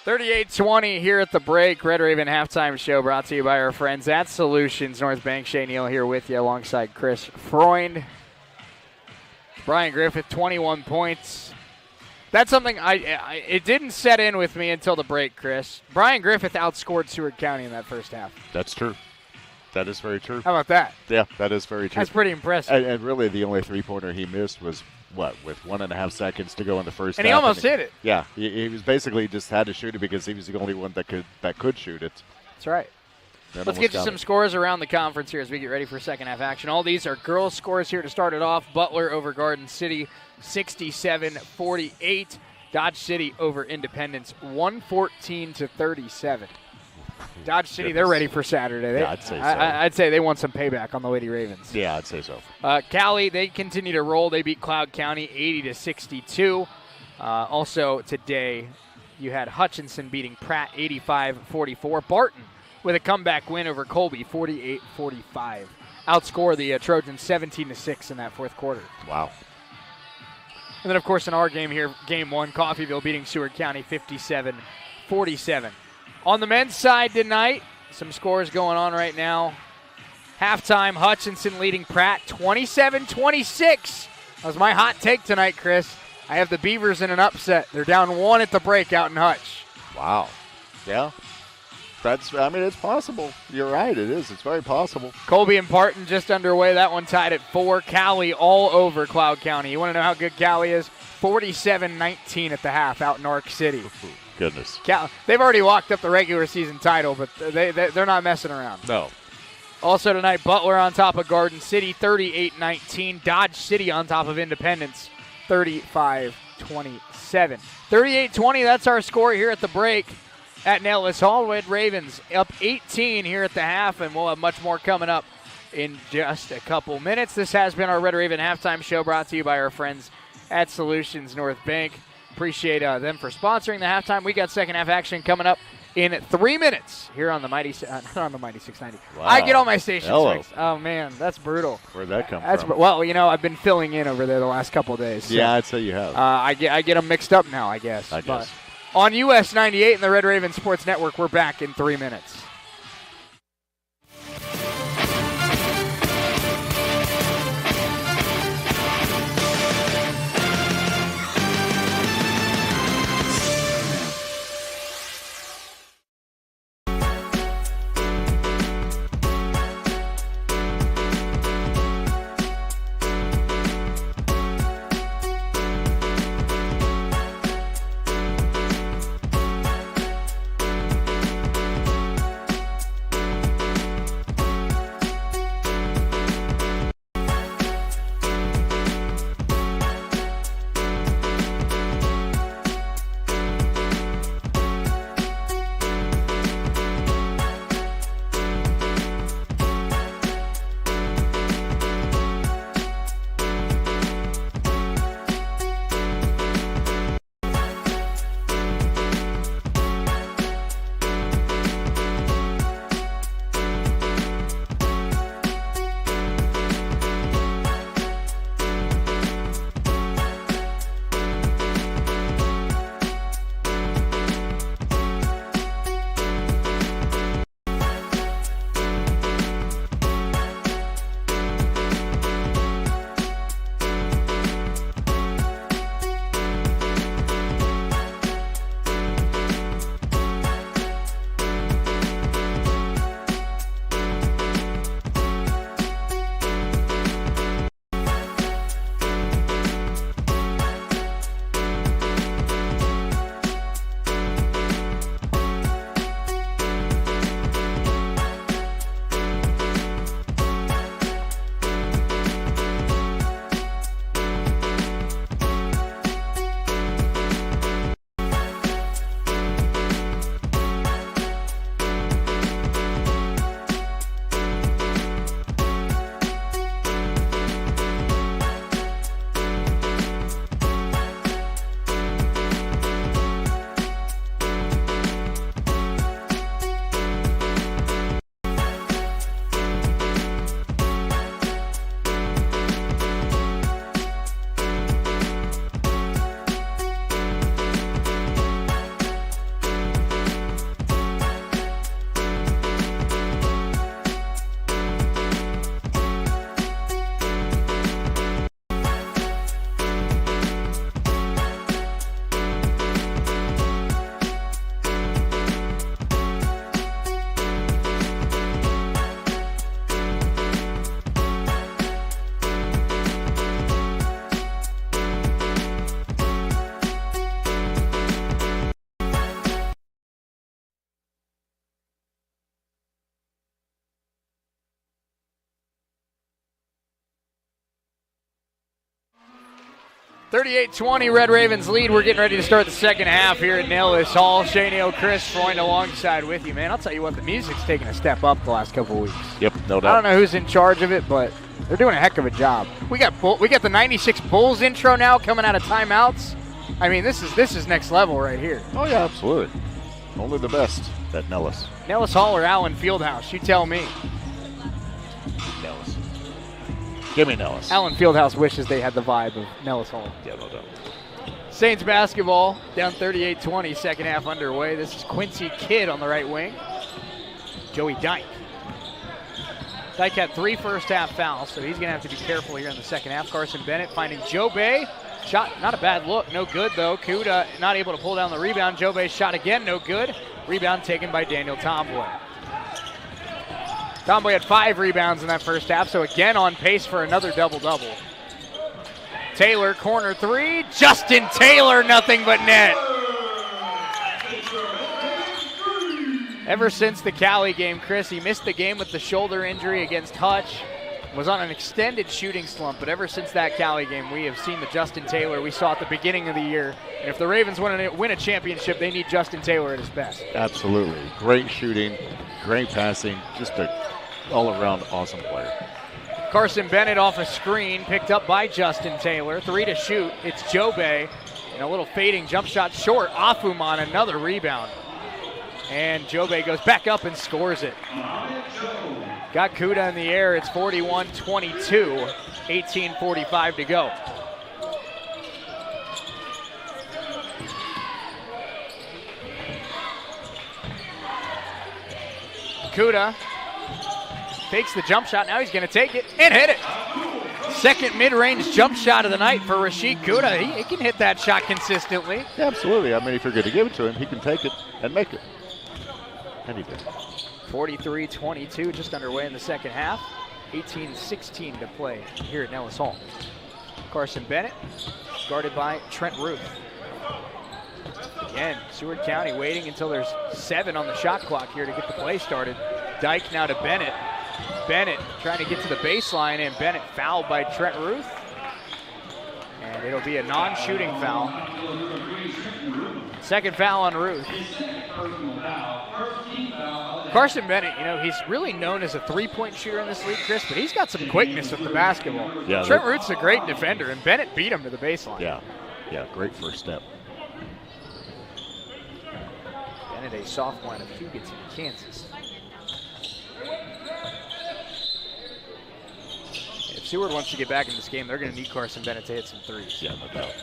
38-20 here at the break. Red Raven Halftime Show brought to you by our friends at Solutions North Bank. Shay Neal here with you alongside Chris Freund. Brian Griffith, 21 points. That's something it didn't set in with me until the break, Chris. Brian Griffith outscored Seward County in that first half. That's true. That is very true. How about that? Yeah, that is very true. That's pretty impressive. And really, the only three-pointer he missed was, with 1.5 seconds to go in the first half. And he almost hit it. Yeah, he was basically just had to shoot it because he was the only one that could shoot it. That's right. Let's get you some scores around the conference here as we get ready for second half action. All these are girls' scores here to start it off. Butler over Garden City, 67-48. Dodge City over Independence, 114-37. Dodge City, they're ready for Saturday. Yeah, I'd say so. I'd say they want some payback on the Lady Ravens. Yeah, I'd say so. Cali, they continue to roll. They beat Cloud County 80-62. Also today, you had Hutchinson beating Pratt 85-44. Barton with a comeback win over Colby 48-45. Outscore the Trojans 17-6 in that fourth quarter. Wow. And then, of course, in our game here, Game 1, Coffeyville beating Seward County 57-47. On the men's side tonight, some scores going on right now. Halftime, Hutchinson leading Pratt 27-26. That was my hot take tonight, Chris. I have the Beavers in an upset. They're down 1 at the break out in Hutch. Wow. Yeah. It's possible. You're right, it is. It's very possible. Colby and Barton just underway. That one tied at 4. Cali all over Cloud County. You want to know how good Cali is? 47-19 at the half out in Arc City. Goodness. They've already locked up the regular season title, but they're not messing around. No. Also tonight, Butler on top of Garden City, 38-19. Dodge City on top of Independence, 35-27. 38-20, that's our score here at the break at Nellis Hall. Red Ravens up 18 here at the half, and we'll have much more coming up in just a couple minutes. This has been our Red Raven halftime show brought to you by our friends at Solutions North Bank. Appreciate them for sponsoring the halftime. We got second half action coming up in 3 minutes here on the Mighty, not on the Mighty 690. Wow. I get all my stations Hello. mixed. Oh, man, that's brutal. Where'd that come from? Well, I've been filling in over there the last couple of days. So, yeah, I'd say you have. I get them mixed up now, I guess. But on US 98 and the Red Raven Sports Network, we're back in 3 minutes. 38-20, Red Ravens lead. We're getting ready to start the second half here at Nellis Hall. Shane Chris Freund alongside with you, man. I'll tell you what, the music's taken a step up the last couple of weeks. Yep, no doubt. I don't know who's in charge of it, but they're doing a heck of a job. We got the 96 Bulls intro now coming out of timeouts. I mean, this is next level right here. Oh, yeah, absolutely. Only the best at Nellis. Nellis Hall or Allen Fieldhouse? You tell me. Nellis. Give me Nellis. Allen Fieldhouse wishes they had the vibe of Nellis Hall. Yeah, no doubt. Saints basketball down 38-20, second half underway. This is Quincy Kidd on the right wing. Joey Dyke. Dyke had 3 first-half fouls, so he's going to have to be careful here in the second half. Carson Bennett finding Joe Bay. Shot, not a bad look, no good though. Kuda not able to pull down the rebound. Joe Bay's shot again, no good. Rebound taken by Daniel Tomboy. Tomboy had 5 rebounds in that first half, so again on pace for another double-double. Taylor, corner 3. Justin Taylor, nothing but net. Ever since the Cali game, Chris, he missed the game with the shoulder injury against Hutch. Was on an extended shooting slump, but ever since that Cali game, we have seen the Justin Taylor we saw at the beginning of the year. And if the Ravens want to win a championship, they need Justin Taylor at his best. Absolutely. Great shooting, great passing, just an all-around awesome player. Carson Bennett off a screen, picked up by Justin Taylor. 3 to shoot. It's Joe Bay. And a little fading jump shot short. Afuman, another rebound. And Joe Bay goes back up and scores it. Got Kuda in the air. It's 41-22, 18:45 to go. Kuda takes the jump shot. Now he's going to take it and hit it. Second mid-range jump shot of the night for Rashid Kuda. He can hit that shot consistently. Yeah, absolutely. I mean, if you're going to give it to him, he can take it and make it. And he did. 43-22, just underway in the second half. 18-16 to play here at Nellis Hall. Carson Bennett, guarded by Trent Ruth. Again, Seward County waiting until there's 7 on the shot clock here to get the play started. Dyke now to Bennett. Bennett trying to get to the baseline, and Bennett fouled by Trent Ruth. And it'll be a non-shooting foul. Second foul on Ruth. Carson Bennett, you know, he's really known as a three-point shooter in this league, Chris, but he's got some quickness with the basketball. Yeah, Trent Ruth's a great defender, and Bennett beat him to the baseline. Yeah, great first step. Bennett, a sophomore out of Hugoton, Kansas. If Seward wants to get back in this game, they're going to need Carson Bennett to hit some threes. Yeah, no doubt.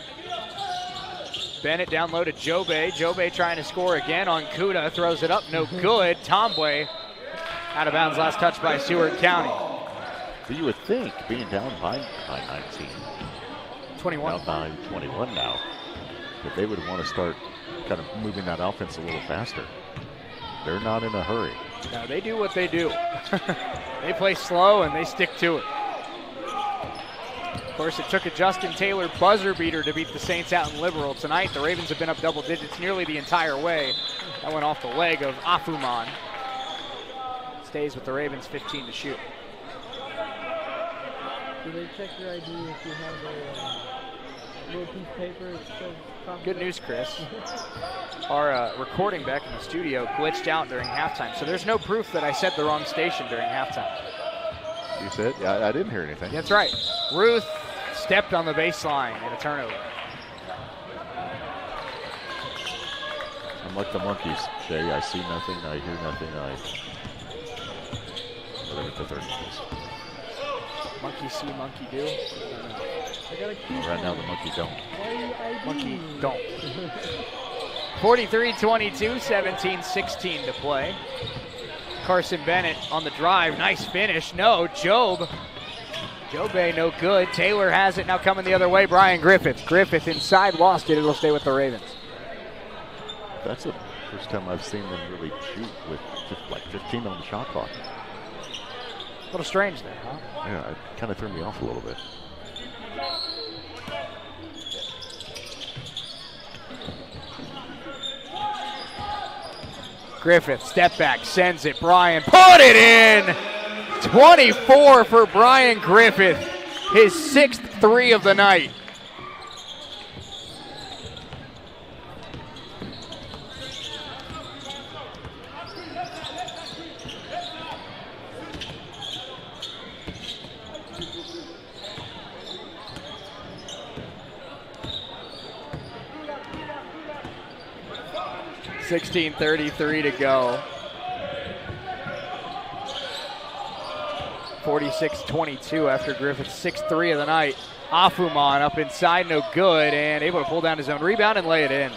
Bennett down low to Joe Bay. Joe Bay trying to score again on Kuda. Throws it up, no good. Tomboy out of bounds, last touch by Seward County. But you would think, being down by 19, 21. down by 21 now, that they would want to start kind of moving that offense a little faster. They're not in a hurry. No, they do what they do. They play slow and they stick to it. Of course, it took a Justin Taylor buzzer beater to beat the Saints out in Liberal tonight. The Ravens have been up double digits nearly the entire way. That went off the leg of Afuman. Stays with the Ravens, 15 to shoot. Do they check your ID if you have a little piece of paper that says confidential? Good news, Chris. Our recording back in the studio glitched out during halftime, so there's no proof that I said the wrong station during halftime. You said? Yeah, I didn't hear anything. That's right. Ruth stepped on the baseline and a turnover. I'm like the monkeys, Shay. I see nothing, I hear nothing, whatever the third one is. Monkey see, monkey do. I got a key. Right now the monkey don't. Monkey don't. 43-22, 17-16 to play. Carson Bennett on the drive, nice finish. No, Joe Bay no good. Taylor has it, now coming the other way, Brian Griffith. Griffith inside, lost it, it'll stay with the Ravens. That's the first time I've seen them really shoot with just like 15 on the shot clock. A little strange there, huh? Yeah, it kind of threw me off a little bit. Griffith, step back, sends it. Brian, put it in! 24 for Brian Griffith, his 6th 3 of the night. 16:33 to go. 46-22 after Griffith's 6th 3 of the night. Afuman up inside, no good, and able to pull down his own rebound and lay it in.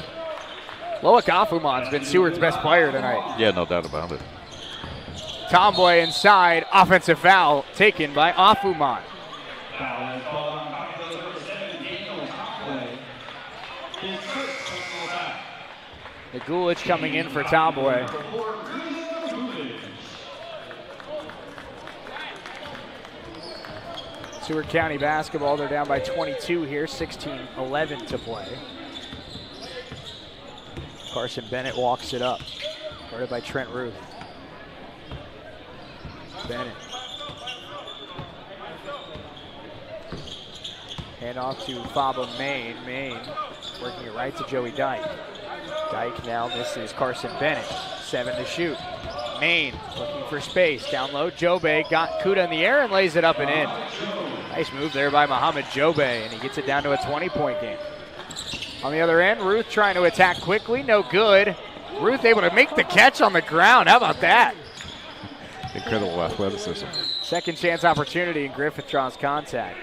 Loic Afuman's been Seward's best player tonight. Yeah, no doubt about it. Tomboy inside, offensive foul taken by Afuman. Nagulich coming in for Tomboy. Seward County basketball, they're down by 22 here, 16-11 to play. Carson Bennett walks it up, guarded by Trent Ruth. Bennett. Hand off to Faba Main. Main working it right to Joey Dyke. Dyke now misses Carson Bennett. 7 to shoot. Main looking for space. Down low, Jobe got Kuda in the air and lays it up and in. Nice move there by Muhammad Jobe, and he gets it down to a 20-point game. On the other end, Ruth trying to attack quickly, no good. Ruth able to make the catch on the ground. How about that? Incredible athleticism. Second chance opportunity, and Griffith draws contact.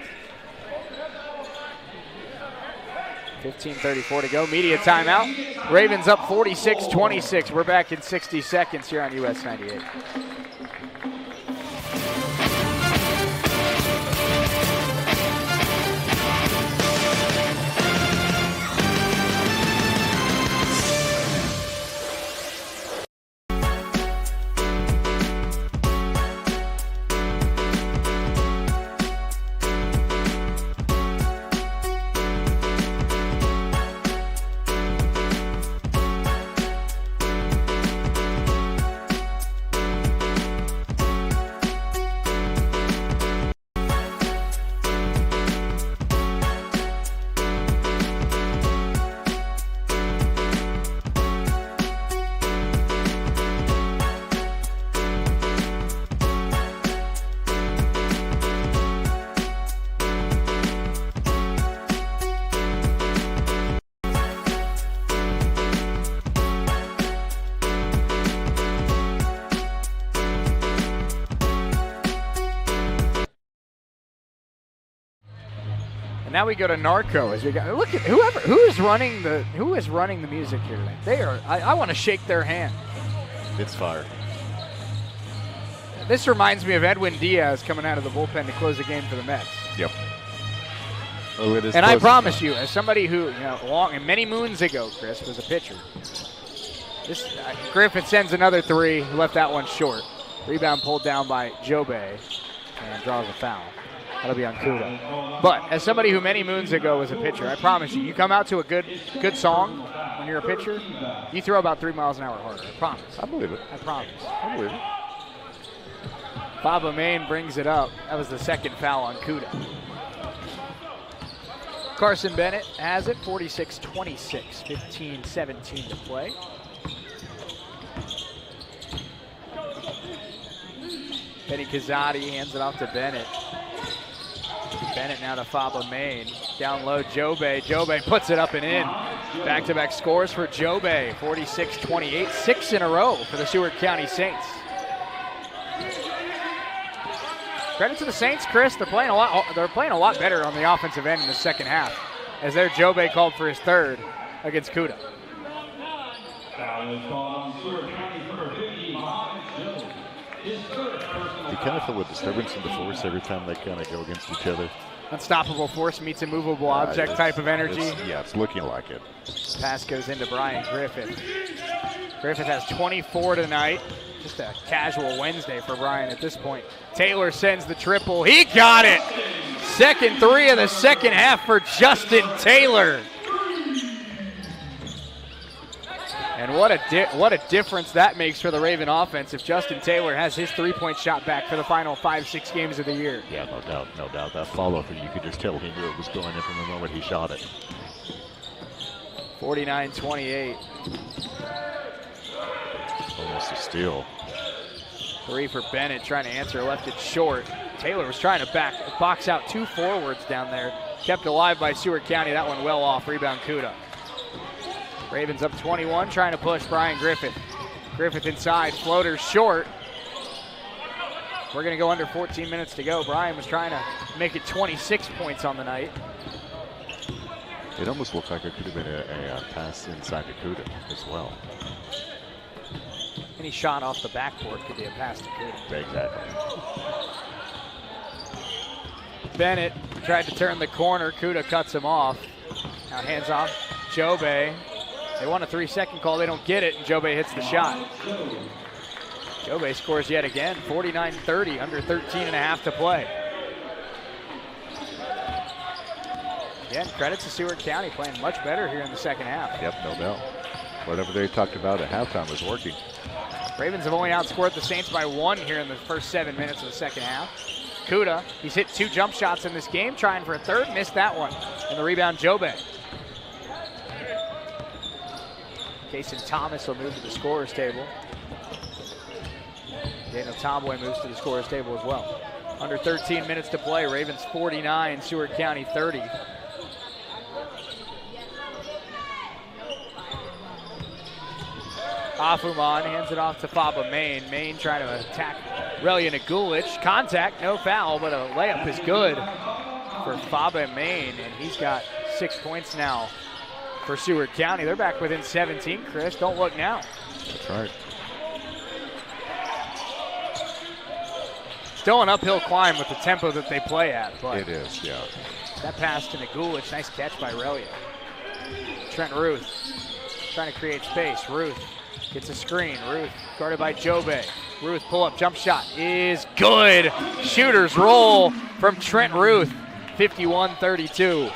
15:34 to go. Media timeout. Ravens up 46-26. We're back in 60 seconds here on US 98. And now we go to Narco as we got. Look at who is running the music here tonight. They are. I want to shake their hand. It's fire. This reminds me of Edwin Diaz coming out of the bullpen to close the game for the Mets. Yep. Oh, it is. And I promise you, as somebody who many moons ago, Chris was a pitcher. This Griffith sends another three. Left that one short. Rebound pulled down by Jobe and draws a foul. That'll be on Kuda. But as somebody who many moons ago was a pitcher, I promise you, you come out to a good song when you're a pitcher, you throw about 3 miles an hour harder. I promise. I believe it. I promise. I believe it. Faba Main brings it up. That was the second foul on Kuda. Carson Bennett has it, 46-26, 15-17 to play. Benny Kazadi hands it off to Bennett. Bennett now to Faba Main. Down low, Jobe. Jobe puts it up and in. Back-to-back scores for Jobe, 46-28, 6 in a row for the Seward County Saints. Credit to the Saints, Chris. They're playing a lot better on the offensive end in the second half, as their Jobe called for his third against Kuda. You kind of feel a disturbance in the force every time they kind of go against each other. Unstoppable force meets immovable object type of energy. It's looking like it. Pass goes into Brian Griffith. Griffith has 24 tonight. Just a casual Wednesday for Brian at this point. Taylor sends the triple. He got it! Second three of the second half for Justin Taylor. And what a difference that makes for the Raven offense if Justin Taylor has his three-point shot back for the final 5-6 games of the year. Yeah, no doubt. That follow-through, you could just tell he knew it was going in from the moment he shot it. 49-28. Almost a steal. Three for Bennett, trying to answer, left it short. Taylor was trying to box out two forwards down there. Kept alive by Seward County. That one well off. Rebound Kuda. Ravens up 21, trying to push Brian Griffith. Griffith inside, floater short. We're going to go under 14 minutes to go. Brian was trying to make it 26 points on the night. It almost looked like it could have been a pass inside to Kuda as well. Any shot off the backboard could be a pass to Kuda. Exactly. Bennett tried to turn the corner. Kuda cuts him off. Now hands off. Jobe. They want a 3-second call. They don't get it, and Jobe hits the shot. Jobe scores yet again. 49-30, under 13 and a half to play. Again, credits to Seward County playing much better here in the second half. Yep, no doubt. Whatever they talked about at halftime was working. Ravens have only outscored the Saints by 1 here in the first 7 minutes of the second half. Kuda, he's hit 2 jump shots in this game, trying for a third, missed that one. And the rebound, Jobe. Kason Thomas will move to the scorer's table. Daniel Tomboy moves to the scorer's table as well. Under 13 minutes to play, Ravens 49, Seward County 30. Afuman hands it off to Faba Main. Main trying to attack Relia Nagulich. Contact, no foul, but a layup is good for Faba Main, and he's got 6 points now for Seward County. They're back within 17, Chris. Don't look now. That's right. Still an uphill climb with the tempo that they play at. But it is, yeah. that pass to Nagulich, nice catch by Relia. Trent Ruth trying to create space. Ruth gets a screen. Ruth guarded by Jobe. Ruth pull-up jump shot is good. Shooter's roll from Trent Ruth, 51-32.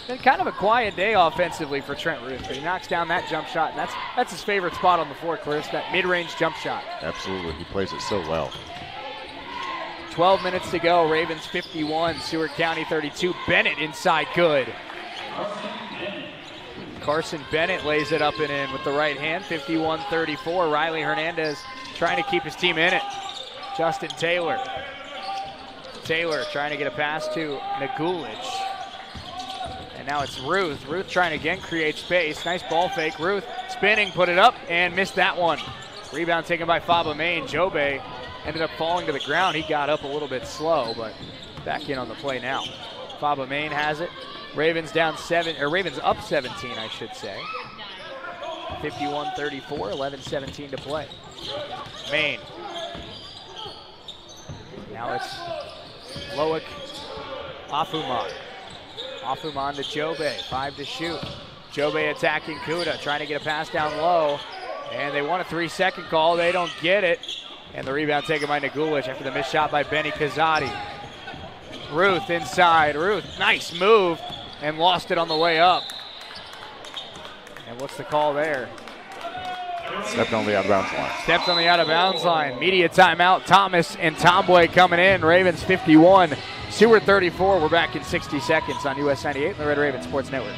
Been kind of a quiet day offensively for Trent Ruth, but he knocks down that jump shot, and that's his favorite spot on the floor, Chris, that mid-range jump shot. Absolutely, he plays it so well. 12 minutes to go, Ravens 51, Seward County 32. Bennett inside, good. Carson Bennett lays it up and in with the right hand, 51-34. Riley Hernandez trying to keep his team in it. Justin Taylor. Taylor trying to get a pass to Nagulich. And now it's Ruth. Ruth trying to again create space. Nice ball fake. Ruth spinning, put it up, and missed that one. Rebound taken by Faba Main. Jobe ended up falling to the ground. He got up a little bit slow, but back in on the play now. Faba Main has it. Ravens down 7, or Ravens up 17, I should say. 51-34, 11-17 to play. Main. Now it's Loic Afuman. Afuman to Jobe, 5 to shoot. Jobe attacking Kuda, trying to get a pass down low. And they want a 3-second call, they don't get it. And the rebound taken by Nagulich after the missed shot by Benny Kazadi. Ruth inside, Ruth, nice move, and lost it on the way up. And what's the call there? Stepped on the out-of-bounds line. Stepped on the out-of-bounds line. Media timeout, Thomas and Tomboy coming in. Ravens 51, Seward 34. We're back in 60 seconds on US 98 and the Red Raven Sports Network.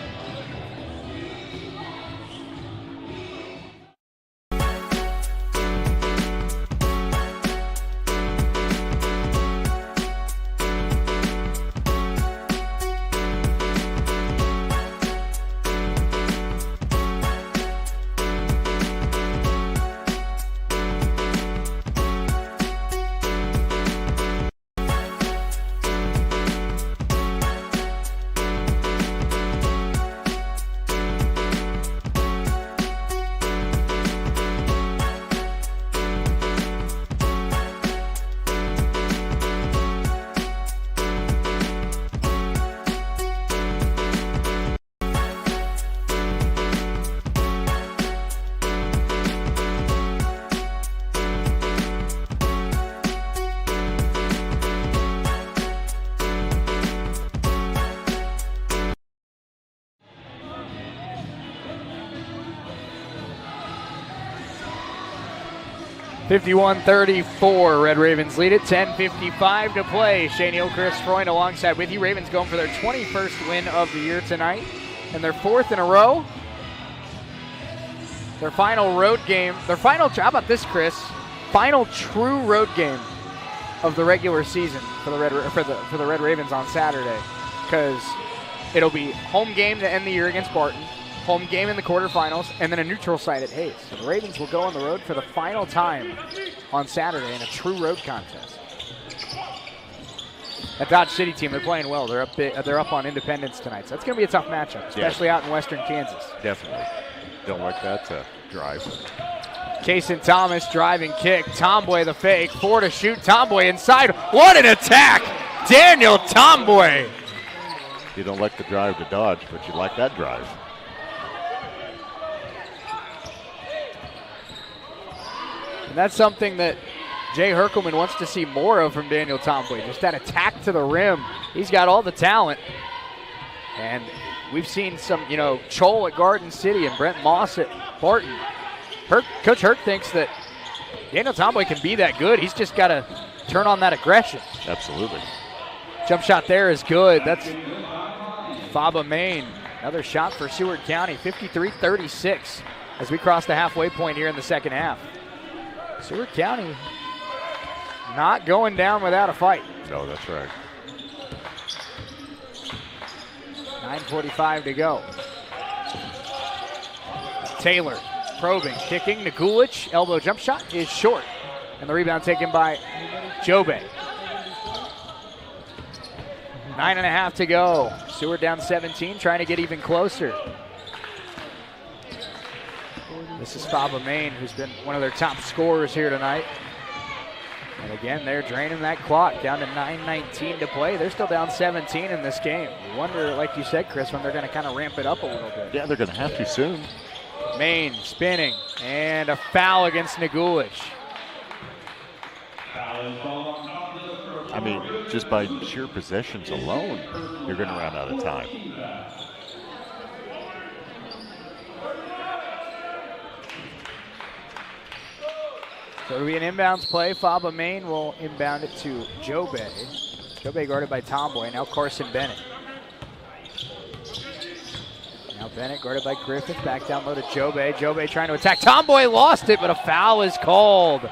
(51-34), Red Ravens lead it, 10:55 to play. Shane Hill, Chris Freund alongside with you. Ravens going for their 21st win of the year tonight, and their 4th in a row. Their final road game, how about this, Chris? Final true road game of the regular season for the Red Ravens on Saturday, because it'll be home game to end the year against Barton, home game in the quarterfinals, and then a neutral site at Hayes. So the Ravens will go on the road for the final time on Saturday in a true road contest. That Dodge City team, they're playing well. They're up on Independence tonight, so that's going to be a tough matchup, especially out in western Kansas. Definitely. Don't like that drive. Kaysen Thomas driving kick. Tomboy the fake. 4 to shoot. Tomboy inside. What an attack! Daniel Tomboy. You don't like the drive to Dodge, but you like that drive. And that's something that Jay Herkelman wants to see more of from Daniel Tomboy. Just that attack to the rim. He's got all the talent. And we've seen some, Chol at Garden City and Brent Moss at Barton. Coach Herc thinks that Daniel Tomboy can be that good. He's just got to turn on that aggression. Absolutely. Jump shot there is good. That's Faba Main. Another shot for Seward County, 53-36 as we cross the halfway point here in the second half. Seward County not going down without a fight. No, that's right. 9:45 to go. Taylor probing, kicking. Nagulich, elbow jump shot is short. And the rebound taken by Jobe. 9.5 to go. Seward down 17, trying to get even closer. This is Faba Main, who's been one of their top scorers here tonight. And again, they're draining that clock down to 9:19 to play. They're still down 17 in this game. You wonder, like you said, Chris, when they're going to kind of ramp it up a little bit. Yeah, they're going to have to soon. Main spinning, and a foul against Nagulich. I mean, just by sheer possessions alone, you're going to run out of time. So it'll be an inbounds play. Faba Main will inbound it to Jobe. Jobe guarded by Tomboy. Now Carson Bennett. Now Bennett guarded by Griffith. Back down low to Jobe. Jobe trying to attack. Tomboy lost it, but a foul is called.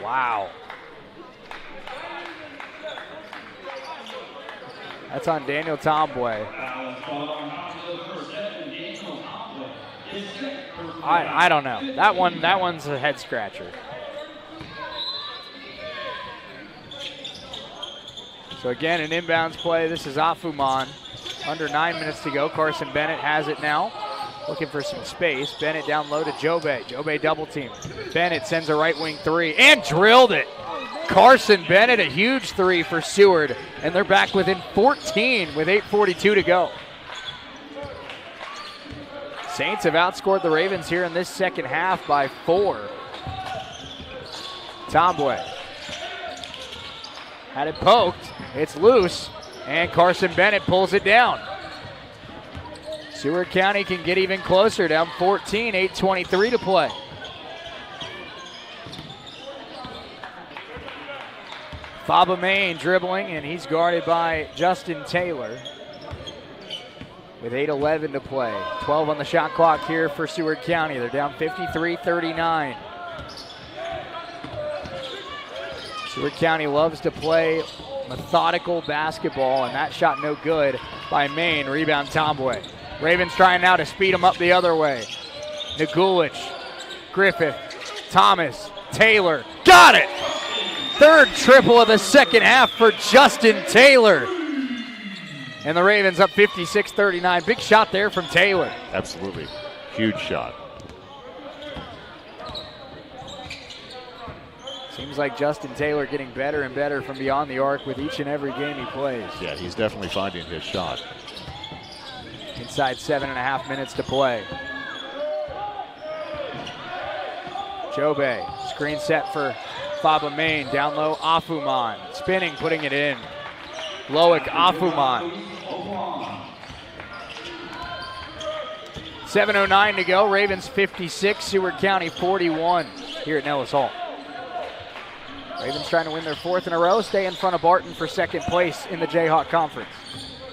Wow. That's on Daniel Tomboy. I don't know. That one's a head scratcher. So again, an inbounds play. This is Afuman. Under 9 minutes to go. Carson Bennett has it now. Looking for some space. Bennett down low to Jobe. Jobe double team. Bennett sends a right wing three and drilled it. Carson Bennett, a huge three for Seward. And they're back within 14 with 8:42 to go. Saints have outscored the Ravens here in this second half by 4. Tomboy had it poked. It's loose. And Carson Bennett pulls it down. Seward County can get even closer, down 14, 8:23 to play. Faba Main dribbling, and he's guarded by Justin Taylor with 8:11 to play. 12 on the shot clock here for Seward County. They're down 53-39. Seward County loves to play methodical basketball, and that shot no good by Main. Rebound Tomboy. Ravens trying now to speed them up the other way. Nagulich, Griffith, Thomas, Taylor. Got it! Third triple of the second half for Justin Taylor. And the Ravens up 56-39. Big shot there from Taylor. Absolutely. Huge shot. Seems like Justin Taylor getting better and better from beyond the arc with each and every game he plays. Yeah, he's definitely finding his shot. Inside 7.5 minutes to play. Jobe, screen set for Faba Main. Down low, Afuman. Spinning, putting it in. Loic, Afuman. 7:09 to go. Ravens 56, Seward County 41 here at Nellis Hall. Ravens trying to win their 4th in a row, stay in front of Barton for 2nd place in the Jayhawk Conference.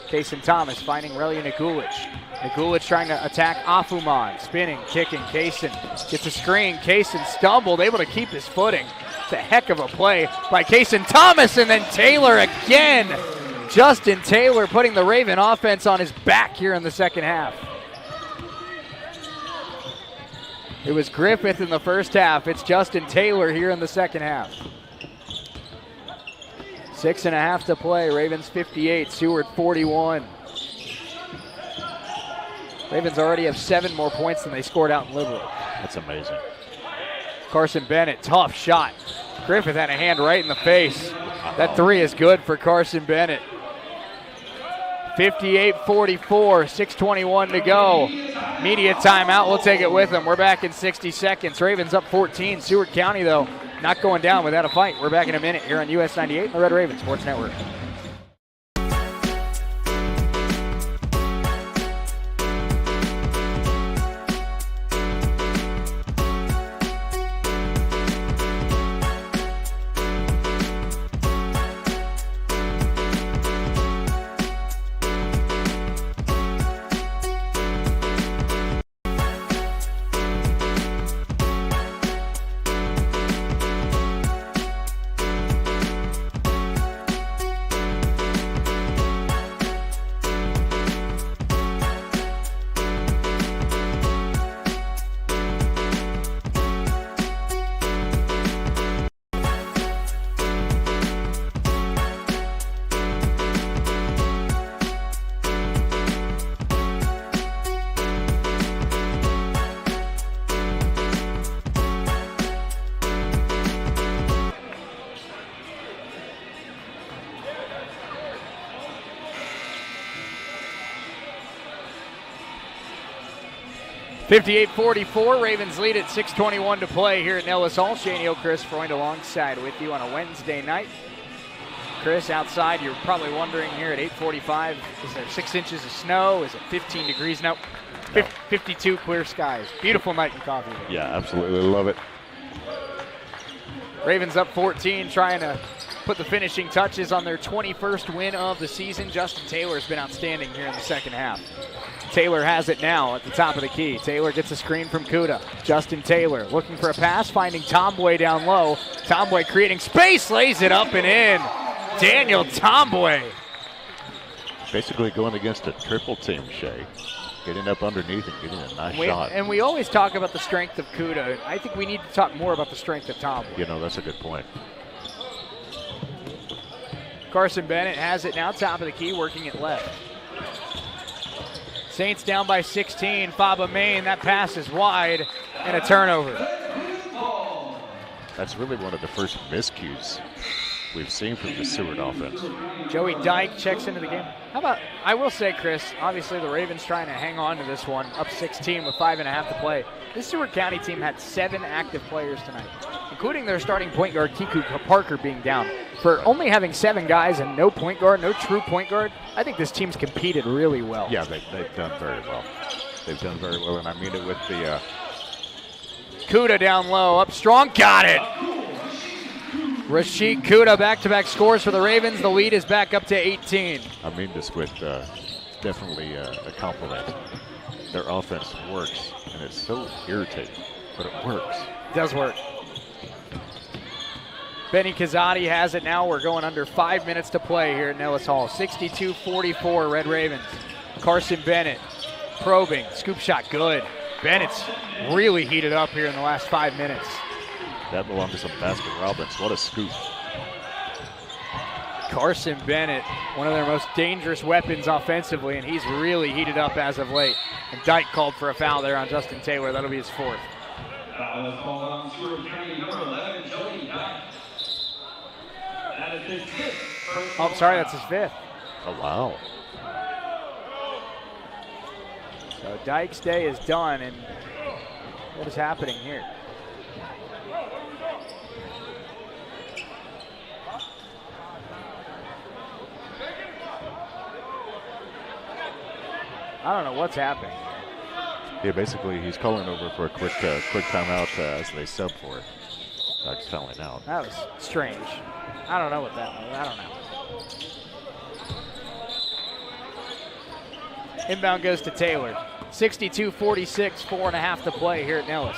Kaysen Thomas finding Relia Nagulich. Nagulich trying to attack Afuman. Spinning, kicking, Kaysen gets a screen. Kaysen stumbled, able to keep his footing. It's a heck of a play by Kaysen Thomas, and then Taylor again Justin Taylor putting the Raven offense on his back here in the second half. It was Griffith in the first half. It's Justin Taylor here in the second half. 6.5 to play. Ravens 58, Seward 41. Ravens already have 7 more points than they scored out in Liberal. That's amazing. Carson Bennett, tough shot. Griffith had a hand right in the face. That 3 is good for Carson Bennett. 58-44, 6:21 to go. Media timeout, we'll take it with them. We're back in 60 seconds. Ravens up 14. Seward County, though, not going down without a fight. We're back in a minute here on US 98 and the Red Raven Sports Network. (58-44), Ravens lead at 6:21 to play here at Nellis Hall. Shane Hill, Chris Freund alongside with you on a Wednesday night. Chris, outside, you're probably wondering here at 8:45, is there 6 inches of snow? Is it 15 degrees? Nope. 52 clear skies. Beautiful night in Coffeyville. Yeah, absolutely love it. Ravens up 14, trying to put the finishing touches on their 21st win of the season. Justin Taylor has been outstanding here in the second half. Taylor has it now at the top of the key. Taylor gets a screen from Kuda. Justin Taylor looking for a pass, finding Tomboy down low. Tomboy creating space, lays it up and in. Daniel Tomboy. Basically going against a triple team, Shay. Getting up underneath and getting a nice shot. And we always talk about the strength of Kuda. I think we need to talk more about the strength of Tomboy. You know, that's a good point. Carson Bennett has it now, top of the key, working it left. Saints down by 16. Faba Main, that pass is wide, and a turnover. That's really one of the first miscues we've seen from the Seward offense. Joey Dyke checks into the game. How about, I will say, Chris, obviously the Ravens trying to hang on to this one, up 16 with 5.5 to play. This Seward County team had 7 active players tonight, including their starting point guard, Kiku Parker, being down. For only having 7 guys and no point guard, no true point guard, I think this team's competed really well. Yeah, they've done very well. They've done very well, and I mean it with the... Kuda down low, up strong, got it! Rashid Kuda, back-to-back scores for the Ravens. The lead is back up to 18. I mean this with definitely a compliment. Their offense works, and it's so irritating, but it works. It does work. Benny Kazadi has it now. We're going under 5 minutes to play here at Nellis Hall. 62-44, Red Ravens. Carson Bennett probing, scoop shot good. Bennett's really heated up here in the last 5 minutes. That belonged to some Baskin Robbins. What a scoop. Carson Bennett, one of their most dangerous weapons offensively, and he's really heated up as of late. And Dyke called for a foul there on Justin Taylor. That'll be his 4th. Foul is called on Seward County number 11, Joey Dyke. That is his 5th. Oh, I'm sorry, that's his 5th. Oh, wow. So Dyke's day is done, and what is happening here? I don't know what's happening. Yeah, basically he's calling over for a quick timeout as they sub for it. Dyke's fouling out. That was strange. I don't know what that was. I don't know. Inbound goes to Taylor. 62-46, 4.5 to play here at Nellis.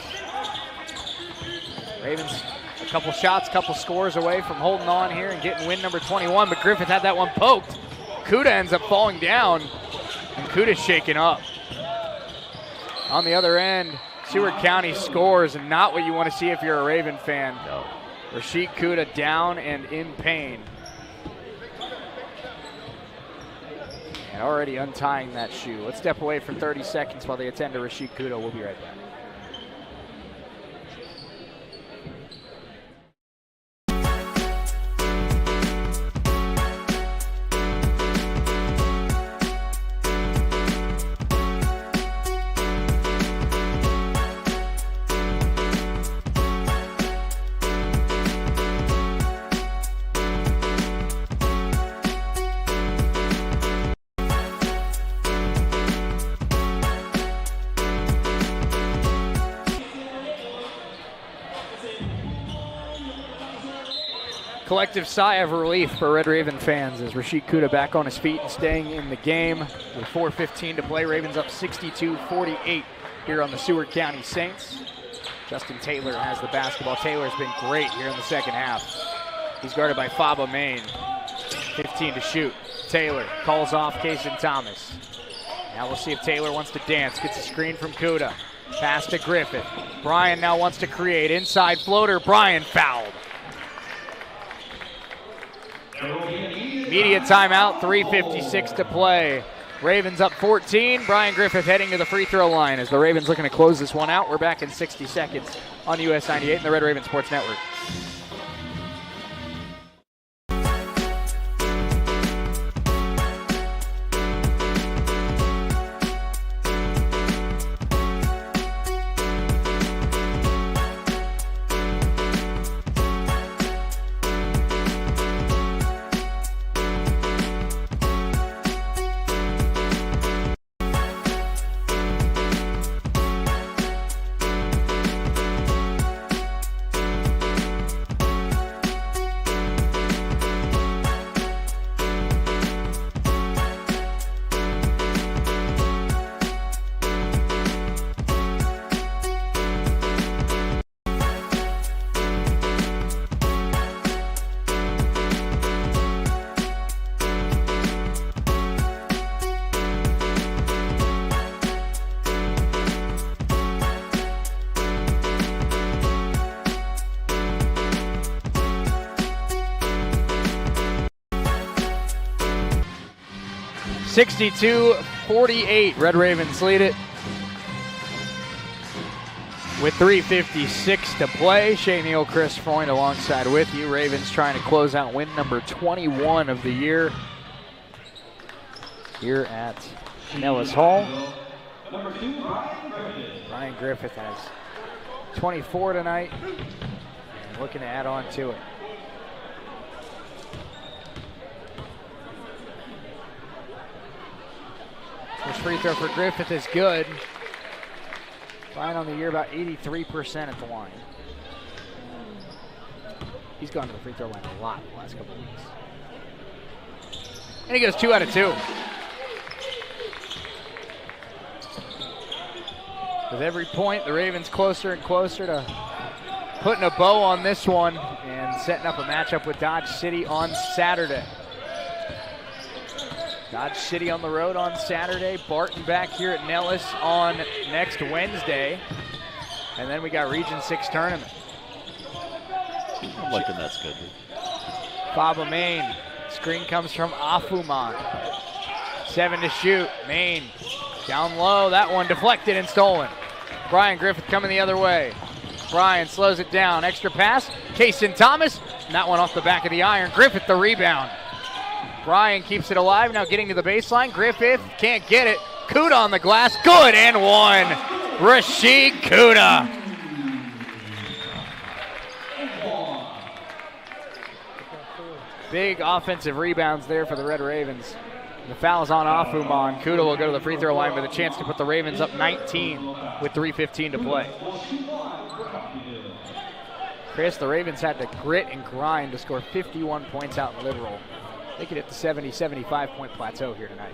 Ravens a couple shots, couple scores away from holding on here and getting win number 21, but Griffith had that one poked. Kuda ends up falling down, and Kuda's shaken up. On the other end, Seward County scores, and not what you want to see if you're a Raven fan. No. Rashid Kuda down and in pain. And already untying that shoe. Let's step away for 30 seconds while they attend to Rashid Kuda. We'll be right back. Collective sigh of relief for Red Raven fans as Rashid Kuda back on his feet and staying in the game with 4:15 to play. Ravens up 62-48 here on the Seward County Saints. Justin Taylor has the basketball. Taylor's been great here in the second half. He's guarded by Faba Main. 15 to shoot. Taylor calls off Kaysen Thomas. Now we'll see if Taylor wants to dance. Gets a screen from Kuda. Pass to Griffith. Bryan now wants to create. Inside floater. Bryan fouled. Media timeout, 3:56 to play. Ravens up 14. Bryan Griffith heading to the free throw line as the Ravens looking to close this one out. We're back in 60 seconds on US 98 and the Red Raven Sports Network. (62-48). Red Ravens lead it with 3:56 to play. Shane Neal, Chris Freund alongside with you. Ravens trying to close out win number 21 of the year here at Nellis Hall. Bryan Griffith has 24 tonight and looking to add on to it. This free throw for Griffith is good. Bryan on the year about 83% at the line. He's gone to the free throw line a lot the last couple of weeks. And he goes 2 out of 2. With every point, the Ravens closer and closer to putting a bow on this one and setting up a matchup with Dodge City on Saturday. Dodge City on the road on Saturday. Barton back here at Nellis on next Wednesday. And then we got Region 6 tournament. I'm liking that schedule. Faba Main. Screen comes from Afuman. 7 to shoot. Main down low. That one deflected and stolen. Bryan Griffith coming the other way. Bryan slows it down. Extra pass. Kaysen Thomas. And that one off the back of the iron. Griffith the rebound. Bryan keeps it alive, now getting to the baseline. Griffith can't get it. Kuda on the glass, good and one. Rashid Kuda. Big offensive rebounds there for the Red Ravens. The foul's on Afuman. Kuda will go to the free throw line with a chance to put the Ravens up 19 with 3:15 to play. Chris, the Ravens had to grit and grind to score 51 points out in Liberal. They could hit the 70, 75-point plateau here tonight.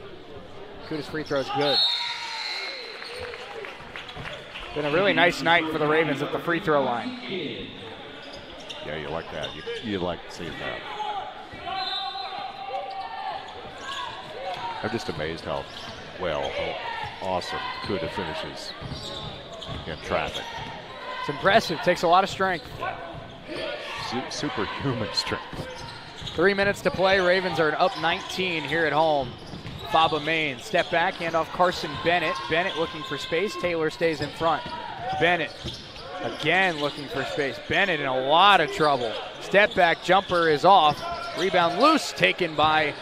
Kuda's free throw is good. Been a really nice night for the Ravens at the free throw line. Yeah, you like that. You like to see that. I'm just amazed how awesome Kuda finishes in traffic. It's impressive. Takes a lot of strength. Superhuman strength. 3 minutes to play. Ravens are up 19 here at home. Faba Main, step back, handoff Carson Bennett. Bennett looking for space. Taylor stays in front. Bennett again looking for space. Bennett in a lot of trouble. Step back jumper is off. Rebound loose, taken by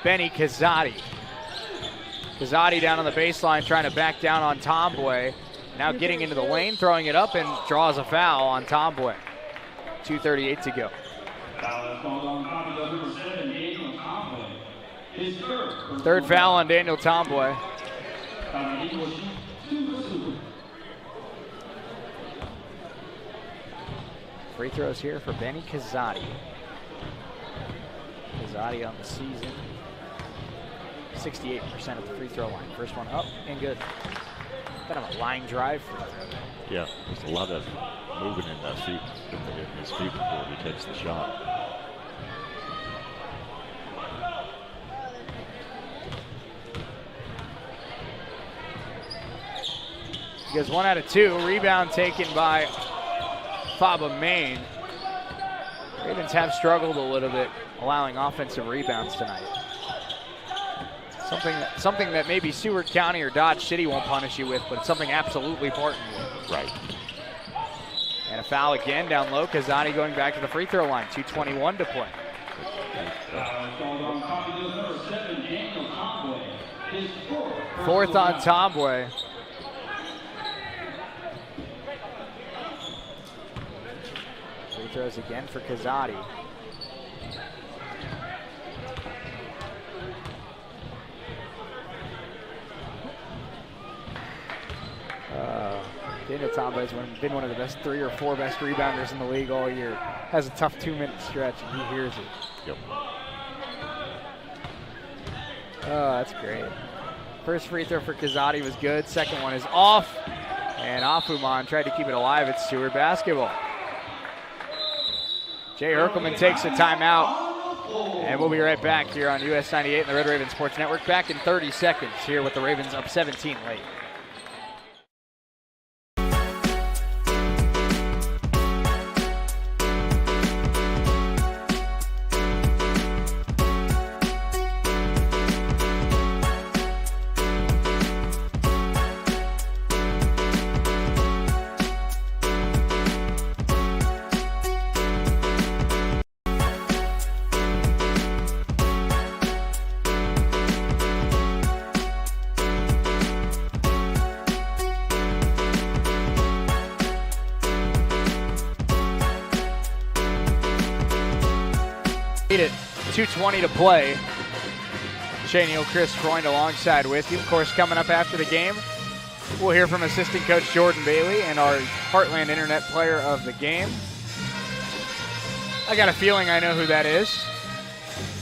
Benny Kazadi. Kazadi down on the baseline trying to back down on Tomboy. Now getting into the lane, throwing it up, and draws a foul on Tomboy. 2:38 to go. Third foul on Daniel Tomboy. Free throws here for Benny Kazadi. Kazadi on the season. 68% at the free throw line. First one up and good. Kind of a line drive free throw. Yeah, there's a lot of moving in his feet before he takes the shot. He goes 1 out of 2. Rebound taken by Faba Main. Ravens have struggled a little bit allowing offensive rebounds tonight. Something that maybe Seward County or Dodge City won't punish you with, but it's something absolutely Barton will. Right. And a foul again down low. Kazani going back to the free throw line. 2:21 to play. Fourth on Tomboy. Free throws again for Kazadi. Daniel Tomboy's been one of the best 3 or 4 best rebounders in the league all year. Has a tough 2-minute stretch, and he hears it. Yep. Oh, that's great. First free throw for Kazadi was good. Second one is off. And Afuman tried to keep it alive. It's Seward basketball. Jay Herkelman takes a timeout. And we'll be right back here on US 98 and the Red Raven Sports Network. Back in 30 seconds here with the Ravens up 17 late. At 2:20 to play. Shaniel Chris Freund alongside with you. Of course, coming up after the game, we'll hear from assistant coach Jordan Bailey and our Heartland Internet player of the game. I got a feeling I know who that is.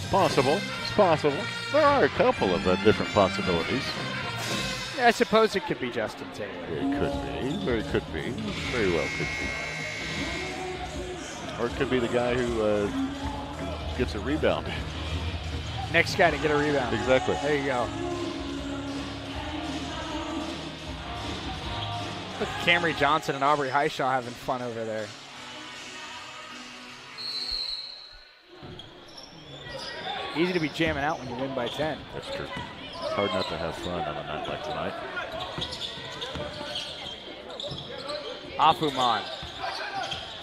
Possible. It's possible. There are a couple of different possibilities. Yeah, I suppose it could be Justin Taylor. It could be. Very could be. Very well could be. Or it could be the guy who gets a rebound. Next guy to get a rebound. Exactly. There you go. Look at Camry Johnson and Aubrey Heishaw having fun over there. Easy to be jamming out when you win by 10. That's true. It's hard not to have fun on a night like tonight. Afuman.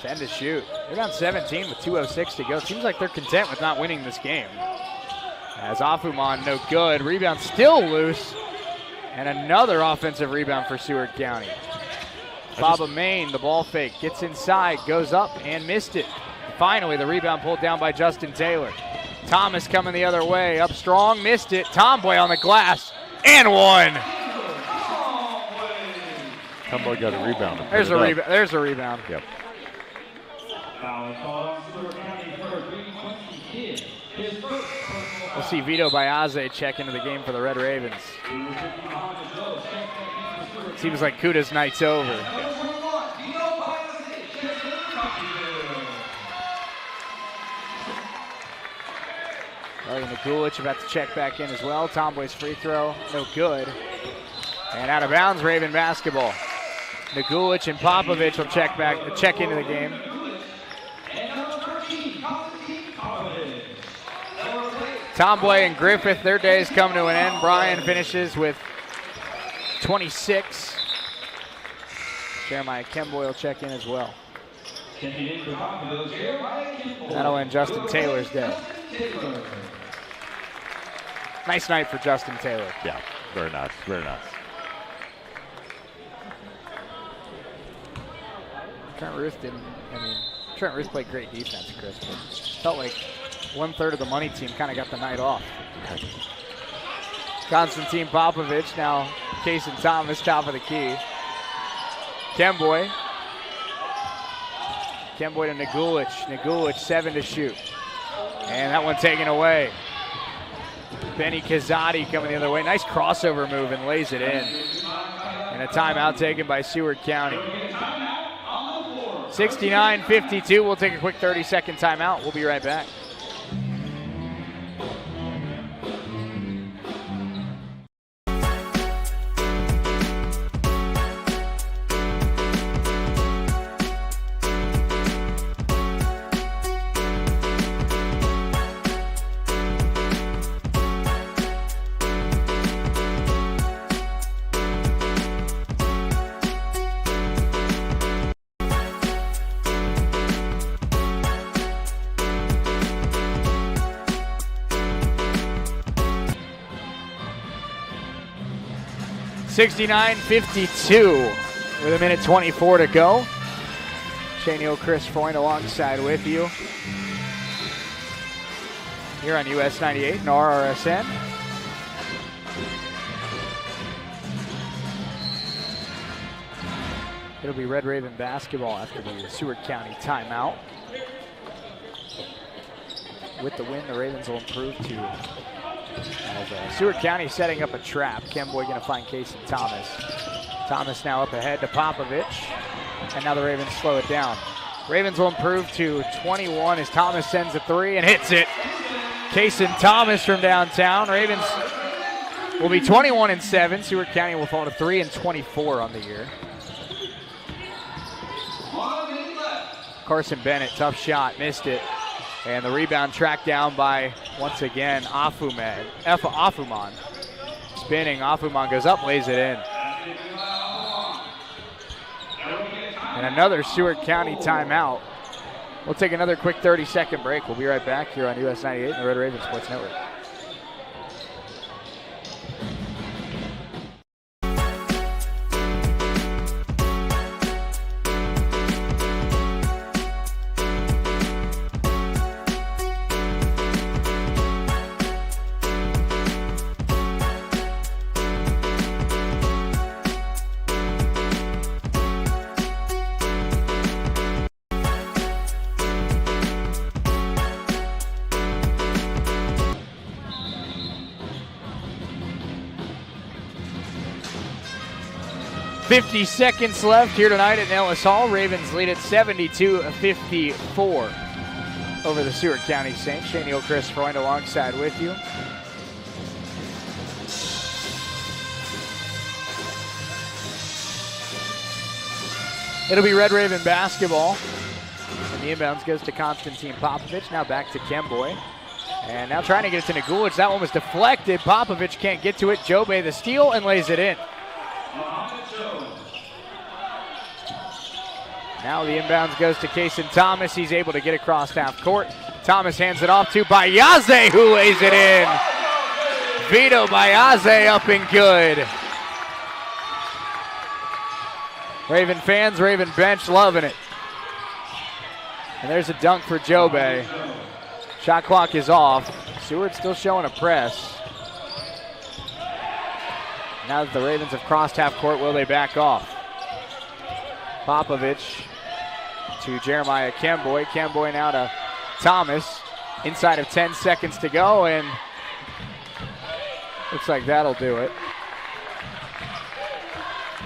10 to shoot. They're down 17 with 2:06 to go. Seems like they're content with not winning this game. As Afuman, no good. Rebound still loose. And another offensive rebound for Seward County. Faba Main, the ball fake, gets inside, goes up and missed it. Finally, the rebound pulled down by Justin Taylor. Thomas coming the other way, up strong, missed it. Tomboy on the glass, and one. Tomboy got a rebound. There's a rebound. Yep. We'll see Vito Bayaze check into the game for the Red Ravens. Seems like Kuda's night's over. Nagulich about to check back in as well. Tomboy's free throw, no good. And out of bounds, Raven basketball. Nagulich and Popovich will check into the game. Tomboy and Griffith, their days come to an end. Bryan finishes with 26. Jeremiah Kemboy will check in as well. That'll end Justin Taylor's day. Nice night for Justin Taylor. Yeah, very nice, very nice. Trent Ruth Trent Ruth played great defense, Chris. But felt like 1/3 of the money team kind of got the night off. Konstantin Popovich, now Kason Thomas, top of the key. Kemboy to Nagulich. Nagulich, 7 to shoot. And that one taken away. Benny Kazadi coming the other way. Nice crossover move and lays it in. And a timeout taken by Seward County. 69-52. We'll take a quick 30-second timeout. We'll be right back. (69-52) with a minute 24 to go. Shane Hill, Chris Freund alongside with you here on US 98 and RRSN. It'll be Red Raven basketball after the Seward County timeout. With the win, the Ravens will improve to Seward County setting up a trap. Kemboy going to find Kason Thomas. Thomas now up ahead to Popovich. And now the Ravens slow it down. Ravens will improve to 21 as Thomas sends a 3 and hits it. Kason Thomas from downtown. Ravens will be 21-7. Seward County will fall to 3-24 on the year. Carson Bennett, tough shot, missed it. And the rebound tracked down by, once again, Afuman. Spinning, Afuman goes up, lays it in. And another Seward County timeout. We'll take another quick 30-second break. We'll be right back here on US 98 and the Red Raven Sports Network. .50 seconds left here tonight at Nellis Hall. Ravens lead at 72-54 over the Seward County Saints. Shane Hill, Chris Freund alongside with you. It'll be Red Raven basketball. And the inbounds goes to Konstantin Popovich. Now back to Kemboy. And now trying to get it to Nagulich. That one was deflected. Popovich can't get to it. Jobe the steal and lays it in. Now the inbounds goes to Kason Thomas. He's able to get across half court. Thomas hands it off to Bayaze, who lays it in. Vito Bayaze up and good. Raven fans, Raven bench loving it. And there's a dunk for Jobe. Shot clock is off. Seward still showing a press. Now that the Ravens have crossed half court, will they back off? Popovich to Jeremiah Kemboy. Kemboy now to Thomas. Inside of 10 seconds to go, and looks like that'll do it.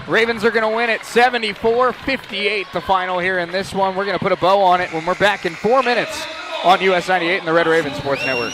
Ravens are going to win it 74-58, the final here in this one. We're going to put a bow on it when we're back in 4 minutes on US 98 and the Red Raven Sports Network.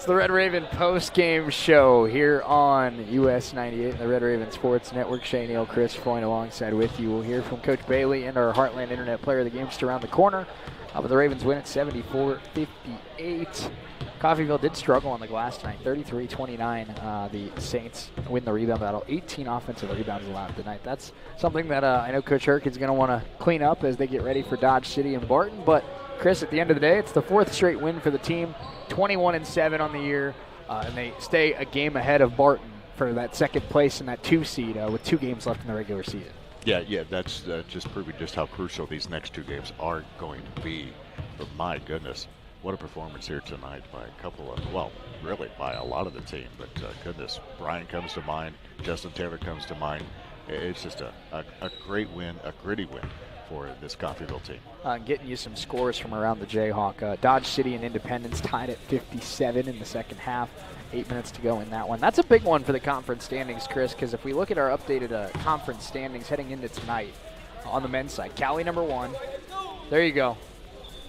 It's the Red Raven post-game show here on US 98 and the Red Raven Sports Network. Shane Neal, Chris Foyne alongside with you. We'll hear from Coach Bailey and our Heartland Internet Player of the Game just around the corner. But the Ravens win at 74-58. Coffeyville did struggle on the glass tonight, 33-29. The Saints win the rebound battle. 18 offensive rebounds allowed tonight. That's something that I know Coach Herc is going to want to clean up as they get ready for Dodge City and Barton. But, Chris, at the end of the day, it's the fourth straight win for the team, 21-7 on the year, and they stay a game ahead of Barton for that second place and that 2 seed with 2 games left in the regular season. Yeah, that's just proving just how crucial these next 2 games are going to be. But my goodness, what a performance here tonight by a couple of, well, really by a lot of the team. But goodness, Brian comes to mind, Justin Taylor comes to mind. It's just a great win, a gritty win for this Coffeyville team. Getting you some scores from around the Jayhawk. Dodge City and Independence tied at 57 in the second half. 8 minutes to go in that one. That's a big one for the conference standings, Chris, because if we look at our updated conference standings heading into tonight on the men's side, Cali number 1. There you go.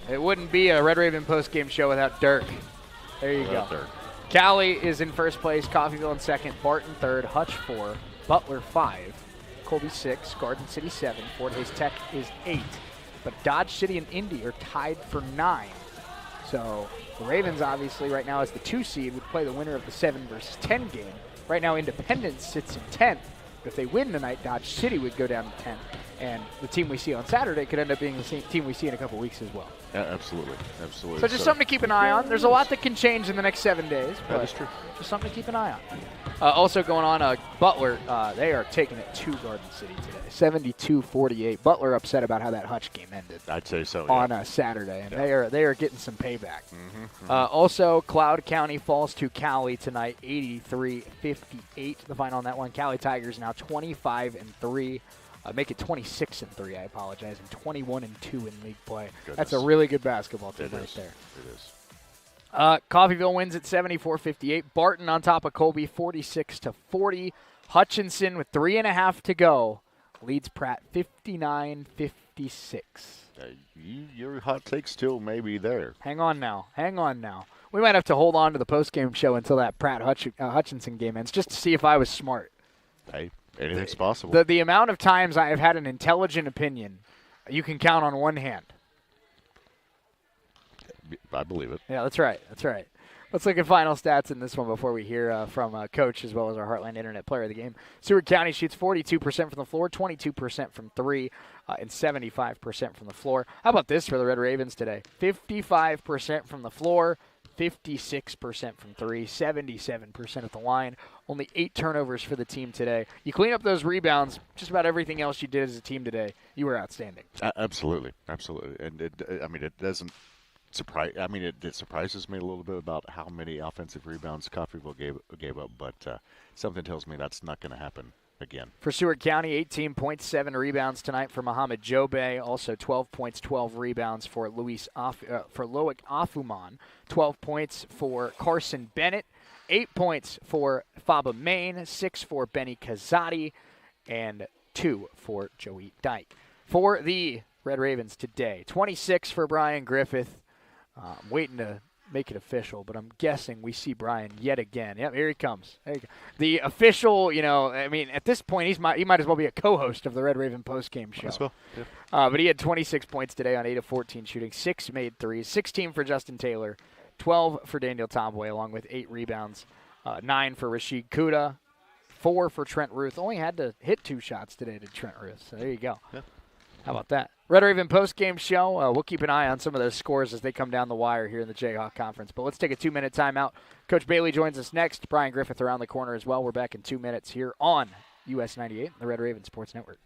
It wouldn't be a Red Raven postgame show without Dirk. There you go. Dirk. Cali is in first place, Coffeyville in second, Barton third, Hutch 4, Butler 5, Colby 6, Garden City 7, Fort Hays Tech is 8. But Dodge City and Indy are tied for 9. So the Ravens obviously right now as the 2 seed would play the winner of the 7 versus 10 game. Right now Independence sits in 10th. But if they win tonight, Dodge City would go down to 10th. And the team we see on Saturday could end up being the same team we see in a couple weeks as well. Yeah, absolutely. So just something to keep an eye on. There's a lot that can change in the next 7 days. That is true. Just something to keep an eye on. Also going on, Butler, they are taking it to Garden City today, 72-48. Butler upset about how that Hutch game ended. I'd say so, on Saturday, and they are getting some payback. Also, Cloud County falls to Cali tonight, 83-58. The final on that one. Cali Tigers now 25-3. Make it 26-3, I apologize, and 21-2 in league play. Goodness. That's a really good basketball team right there. It is. Coffeyville wins at 74-58. Barton on top of Colby, 46-40. Hutchinson with 3.5 to go leads Pratt 59-56. Your hot take still may be there. Hang on now. We might have to hold on to the postgame show until that Pratt Hutchinson game ends, just to see if I was smart. Hey, anything's possible. The amount of times I have had an intelligent opinion, you can count on one hand. I believe it. Yeah, that's right. Let's look at final stats in this one before we hear from Coach as well as our Heartland Internet Player of the Game. Seward County shoots 42% from the floor, 22% from 3, and 75% from the floor. How about this for the Red Ravens today? 55% from the floor, 56% from 3, 77% at the line. Only 8 turnovers for the team today. You clean up those rebounds, just about everything else you did as a team today, you were outstanding. Absolutely. And it doesn't surprise. It surprises me a little bit about how many offensive rebounds Coffeyville gave up, but something tells me that's not going to happen again. For Seward County, 18.7 rebounds tonight for Muhammad Jobe. Also 12 points, 12 rebounds for Loic Afuman. 12 points for Carson Bennett. 8 points for Faba Main. 6 for Benny Kazadi. And 2 for Joey Dyke. For the Red Ravens today, 26 for Brian Griffith. I'm waiting to make it official, but I'm guessing we see Brian yet again. Yep, here he comes. The official, at this point, he might as well be a co-host of the Red Raven postgame show. Well, yeah. But he had 26 points today on 8 of 14 shooting, 6 made threes, 16 for Justin Taylor, 12 for Daniel Tomboy, along with 8 rebounds, 9 for Rashid Kuda, 4 for Trent Ruth. Only had to hit 2 shots today to Trent Ruth, so there you go. Yeah. How about that? Red Raven postgame show. We'll keep an eye on some of those scores as they come down the wire here in the Jayhawk Conference. But let's take a 2-minute timeout. Coach Bailey joins us next. Brian Griffith around the corner as well. We're back in 2 minutes here on US 98, the Red Raven Sports Network.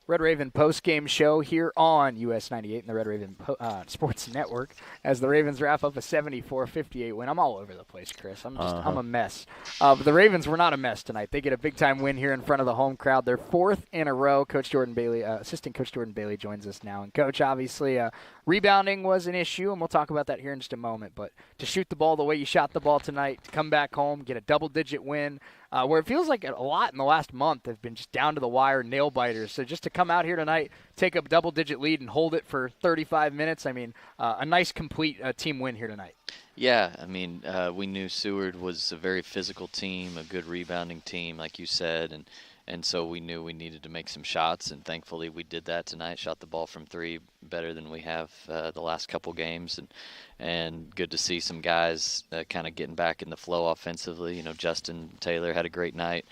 Red Raven post-game show here on US 98 and the Red Raven Sports Network as the Ravens wrap up a 74-58 win. I'm all over the place, Chris. I'm a mess. But the Ravens were not a mess tonight. They get a big-time win here in front of the home crowd. They're 4th in a row. Coach Jordan Bailey, Assistant Coach Jordan Bailey joins us now. And, Coach, obviously rebounding was an issue, and we'll talk about that here in just a moment. But to shoot the ball the way you shot the ball tonight, to come back home, get a double-digit win, where it feels like a lot in the last month have been just down to the wire nail-biters. So just to come out here tonight, take a double-digit lead and hold it for 35 minutes, I mean, a nice complete team win here tonight. Yeah, I mean, we knew Seward was a very physical team, a good rebounding team, like you said, and so we knew we needed to make some shots, and thankfully we did that tonight. Shot the ball from 3 better than we have the last couple games, and good to see some guys kind of getting back in the flow offensively. You know, Justin Taylor had a great night,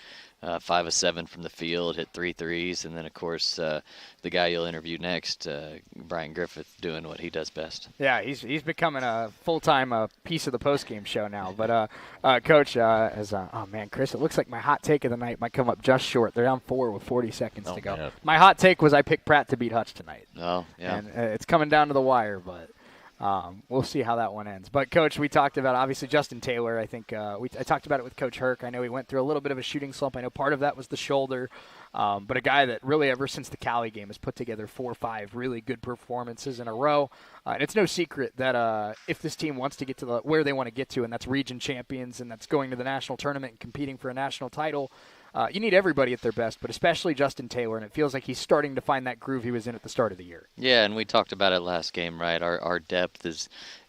5 of 7 from the field, hit 3 threes, and then of course the guy you'll interview next, Brian Griffith, doing what he does best. Yeah, he's becoming a full-time piece of the post-game show now. But Coach, oh man, Chris, it looks like my hot take of the night might come up just short. They're down 4 with 40 seconds to go. Man. My hot take was I picked Pratt to beat Hutch tonight. Oh, yeah. And it's coming down to the wire, but we'll see how that one ends. But, Coach, we talked about, obviously, Justin Taylor. I think I talked about it with Coach Herc. I know he went through a little bit of a shooting slump. I know part of that was the shoulder. But a guy that really ever since the Cali game has put together 4 or 5 really good performances in a row. And it's no secret that if this team wants to get to where they want to get to, and that's region champions and that's going to the national tournament and competing for a national title, you need everybody at their best, but especially Justin Taylor, and it feels like he's starting to find that groove he was in at the start of the year. Yeah, and we talked about it last game, right? Our depth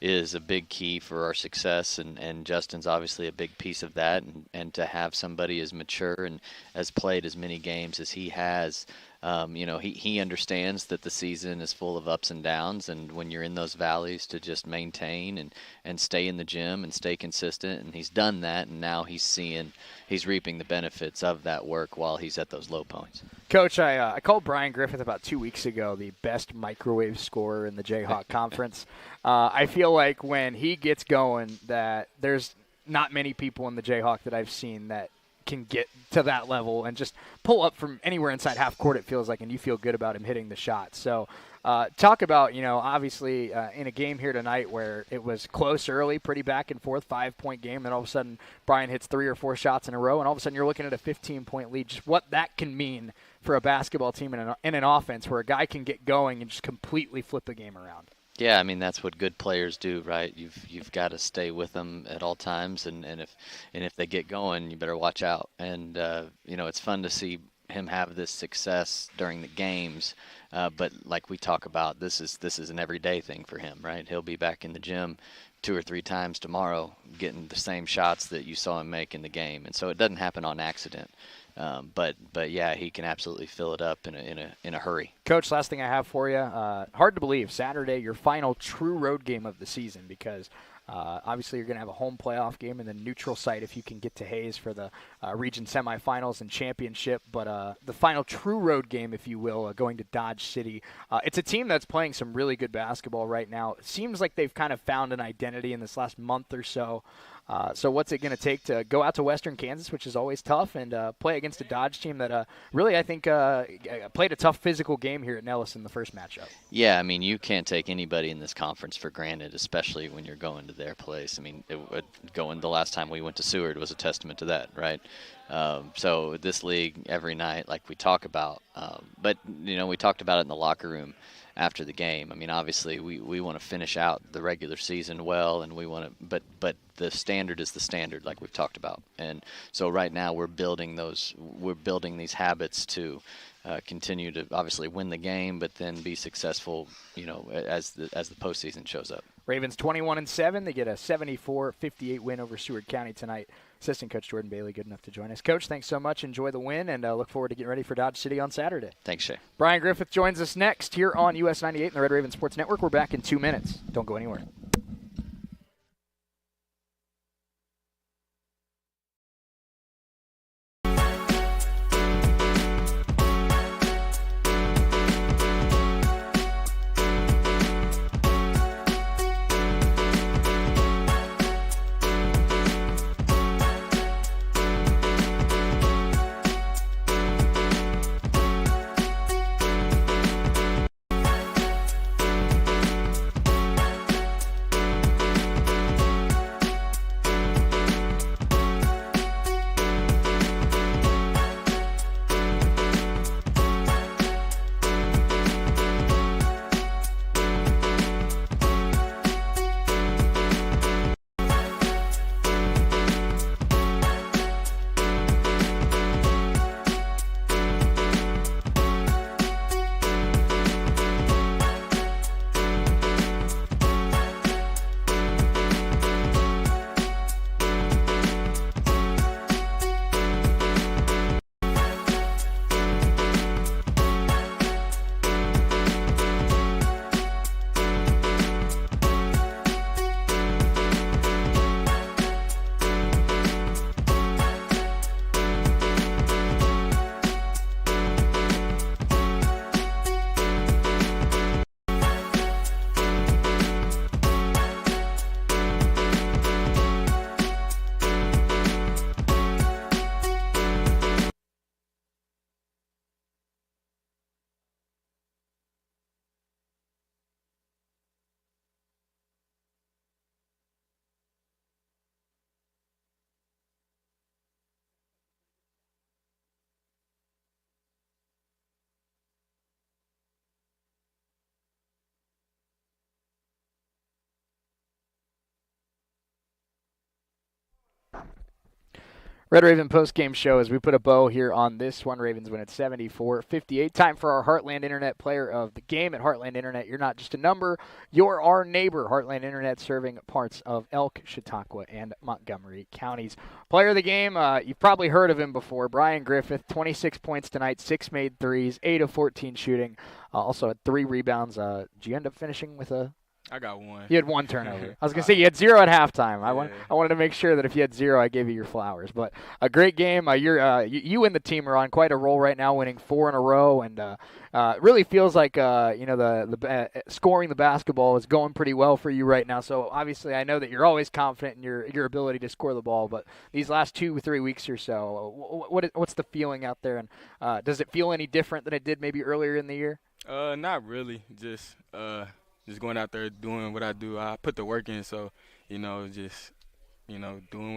is a big key for our success, and Justin's obviously a big piece of that, and to have somebody as mature and has played as many games as he has, he understands that the season is full of ups and downs, and when you're in those valleys, to just maintain and stay in the gym and stay consistent, and he's done that, and now he's reaping the benefits of that work while he's at those low points. Coach, I called Brian Griffith about 2 weeks ago the best microwave scorer in the Jayhawk Conference. I feel like when he gets going that there's not many people in the Jayhawk that I've seen that can get to that level and just pull up from anywhere inside half court, it feels like, and you feel good about him hitting the shot. So talk about, obviously in a game here tonight where it was close early, pretty back and forth, 5-point game, then all of a sudden Brian hits 3 or 4 shots in a row, and all of a sudden you're looking at a 15-point lead. Just what that can mean for a basketball team in an offense where a guy can get going and just completely flip the game around. Yeah, I mean, that's what good players do, right? You've got to stay with them at all times, and if they get going, you better watch out. And it's fun to see him have this success during the games, but like we talk about, this is an everyday thing for him, right? He'll be back in the gym 2 or 3 times tomorrow, getting the same shots that you saw him make in the game, and so it doesn't happen on accident. But yeah, he can absolutely fill it up in a hurry. Coach, last thing I have for you, hard to believe, Saturday, your final true road game of the season, because obviously you're going to have a home playoff game and then neutral site if you can get to Hayes for the region semifinals and championship. But the final true road game, if you will, going to Dodge City. It's a team that's playing some really good basketball right now. It seems like they've kind of found an identity in this last month or so. So what's it going to take to go out to Western Kansas, which is always tough, and play against a Dodge team that really, I think, played a tough physical game here at Nellis in the first matchup? Yeah, I mean, you can't take anybody in this conference for granted, especially when you're going to their place. I mean, going the last time we went to Seward was a testament to that, right? So this league every night, like we talk about, but we talked about it in the locker room after the game. I mean, obviously we want to finish out the regular season well, and we want to, but the standard is the standard, like we've talked about. And so right now we're building these habits to continue to obviously win the game, but then be successful, as the postseason shows up. Ravens 21-7. They get a 74-58 win over Seward County tonight. Assistant Coach Jordan Bailey, good enough to join us. Coach, thanks so much. Enjoy the win, and look forward to getting ready for Dodge City on Saturday. Thanks, Shay. Brian Griffith joins us next here on US 98 and the Red Raven Sports Network. We're back in 2 minutes. Don't go anywhere. Red Raven post-game show as we put a bow here on this one. Ravens win at 74-58. Time for our Heartland Internet player of the game. At Heartland Internet, you're not just a number, you're our neighbor. Heartland Internet serving parts of Elk, Chautauqua, and Montgomery counties. Player of the game, you've probably heard of him before. Brian Griffith, 26 points tonight, 6 made threes, 8 of 14 shooting. Also had 3 rebounds. Did you end up finishing with a... I got 1. You had 1 turnover. I was going to say you had 0 at halftime. I wanted to make sure that if you had 0, I gave you your flowers. But a great game. You and the team are on quite a roll right now, winning 4 in a row, and really feels like scoring the basketball is going pretty well for you right now. So obviously, I know that you're always confident in your ability to score the ball. But these last 2 or 3 weeks or so, what's the feeling out there? And does it feel any different than it did maybe earlier in the year? Not really. Just going out there doing what I do. I put the work in, so doing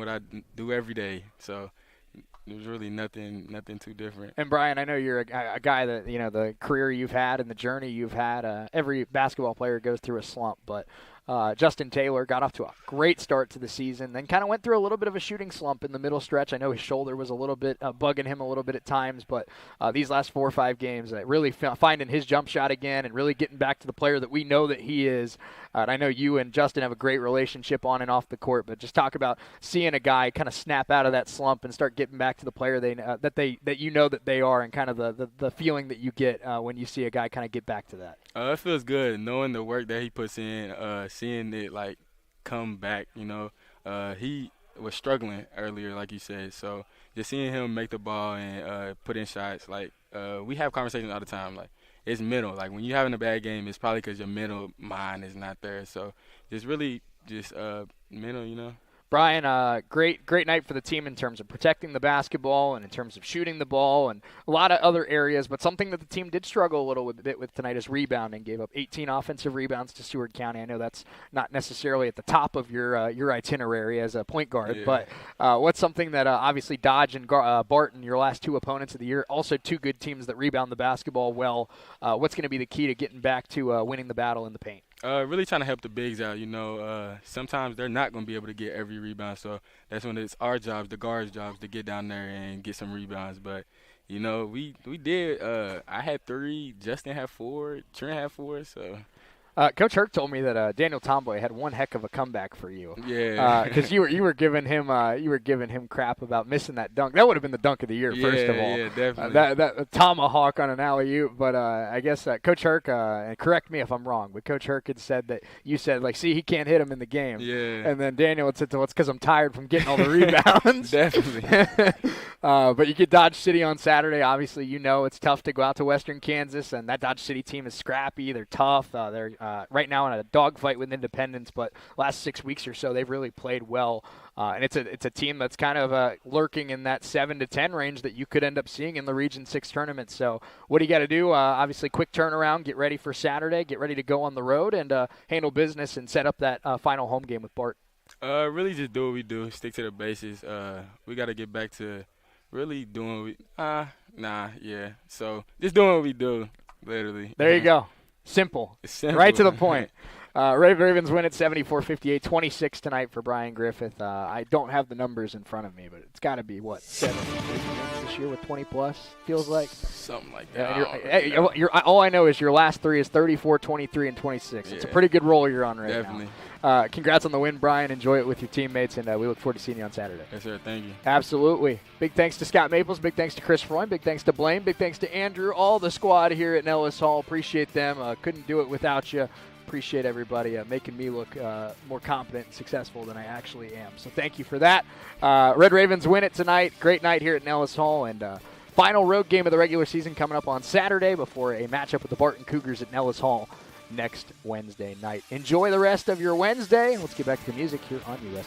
what I do every day. So there's really nothing too different. And Brian, I know you're a guy that the career you've had and the journey you've had. Every basketball player goes through a slump, but Justin Taylor got off to a great start to the season, then kind of went through a little bit of a shooting slump in the middle stretch. I know his shoulder was a little bit bugging him a little bit at times, but these last 4 or 5 games, really finding his jump shot again and really getting back to the player that we know that he is. And I know you and Justin have a great relationship on and off the court, but just talk about seeing a guy kind of snap out of that slump and start getting back to the player that they are, and kind of the feeling that you get when you see a guy kind of get back to that. It feels good knowing the work that he puts in, seeing it come back. He was struggling earlier, like you said. So just seeing him make the ball and put in shots, we have conversations all the time. It's mental. When you're having a bad game, it's probably because your mental mind is not there. So just really mental. Brian, great night for the team in terms of protecting the basketball and in terms of shooting the ball and a lot of other areas. But something that the team did struggle a little bit with tonight is rebounding. Gave up 18 offensive rebounds to Seward County. I know that's not necessarily at the top of your itinerary as a point guard, but what's something that obviously Dodge and Barton, your last 2 opponents of the year, also 2 good teams that rebound the basketball well. What's going to be the key to getting back to winning the battle in the paint? Really trying to help the bigs out. Sometimes they're not going to be able to get every rebound, so that's when it's our jobs, the guards' jobs, to get down there and get some rebounds. But we did. I had 3, Justin had 4, Trent had 4. So Coach Herc told me that Daniel Tomboy had one heck of a comeback for you. Yeah. Because you were giving him crap about missing that dunk. That would have been the dunk of the year, first of all. Yeah, definitely. That tomahawk on an alley-oop. But I guess Coach Herc, and correct me if I'm wrong, but Coach Herc had said that you said, see, he can't hit him in the game. Yeah. And then Daniel had said, well, it's because I'm tired from getting all the rebounds. Definitely. But you get Dodge City on Saturday. Obviously, it's tough to go out to Western Kansas, and that Dodge City team is scrappy. They're tough. They're right now in a dogfight with Independence, but last 6 weeks or so, they've really played well. And it's a team that's kind of lurking in that 7 to 10 range that you could end up seeing in the Region 6 tournament. So what do you got to do? Obviously, quick turnaround, get ready for Saturday, get ready to go on the road and handle business and set up that final home game with Bart. Really just do what we do, stick to the basics. We got to get back to really doing what we So just doing what we do, literally. There you go. Simple. Right to the point. Ravens win at 74-58, 26 tonight for Brian Griffith. I don't have the numbers in front of me, but it's got to be, 7 this year with 20-plus, feels like? Something like that. All I know is your last 3 is 34, 23, and 26. Yeah. It's a pretty good roll you're on right Definitely. now. Congrats on the win, Brian. Enjoy it with your teammates, and we look forward to seeing you on Saturday. Yes, sir. Thank you. Absolutely. Big thanks to Scott Maples. Big thanks to Chris Freund. Big thanks to Blaine. Big thanks to Andrew. All the squad here at Nellis Hall. Appreciate them. Couldn't do it without you. Appreciate everybody making me look more competent and successful than I actually am. So thank you for that. Red Ravens win it tonight. Great night here at Nellis Hall. And final road game of the regular season coming up on Saturday before a matchup with the Barton Cougars at Nellis Hall next Wednesday night. Enjoy the rest of your Wednesday. Let's get back to the music here on US 98.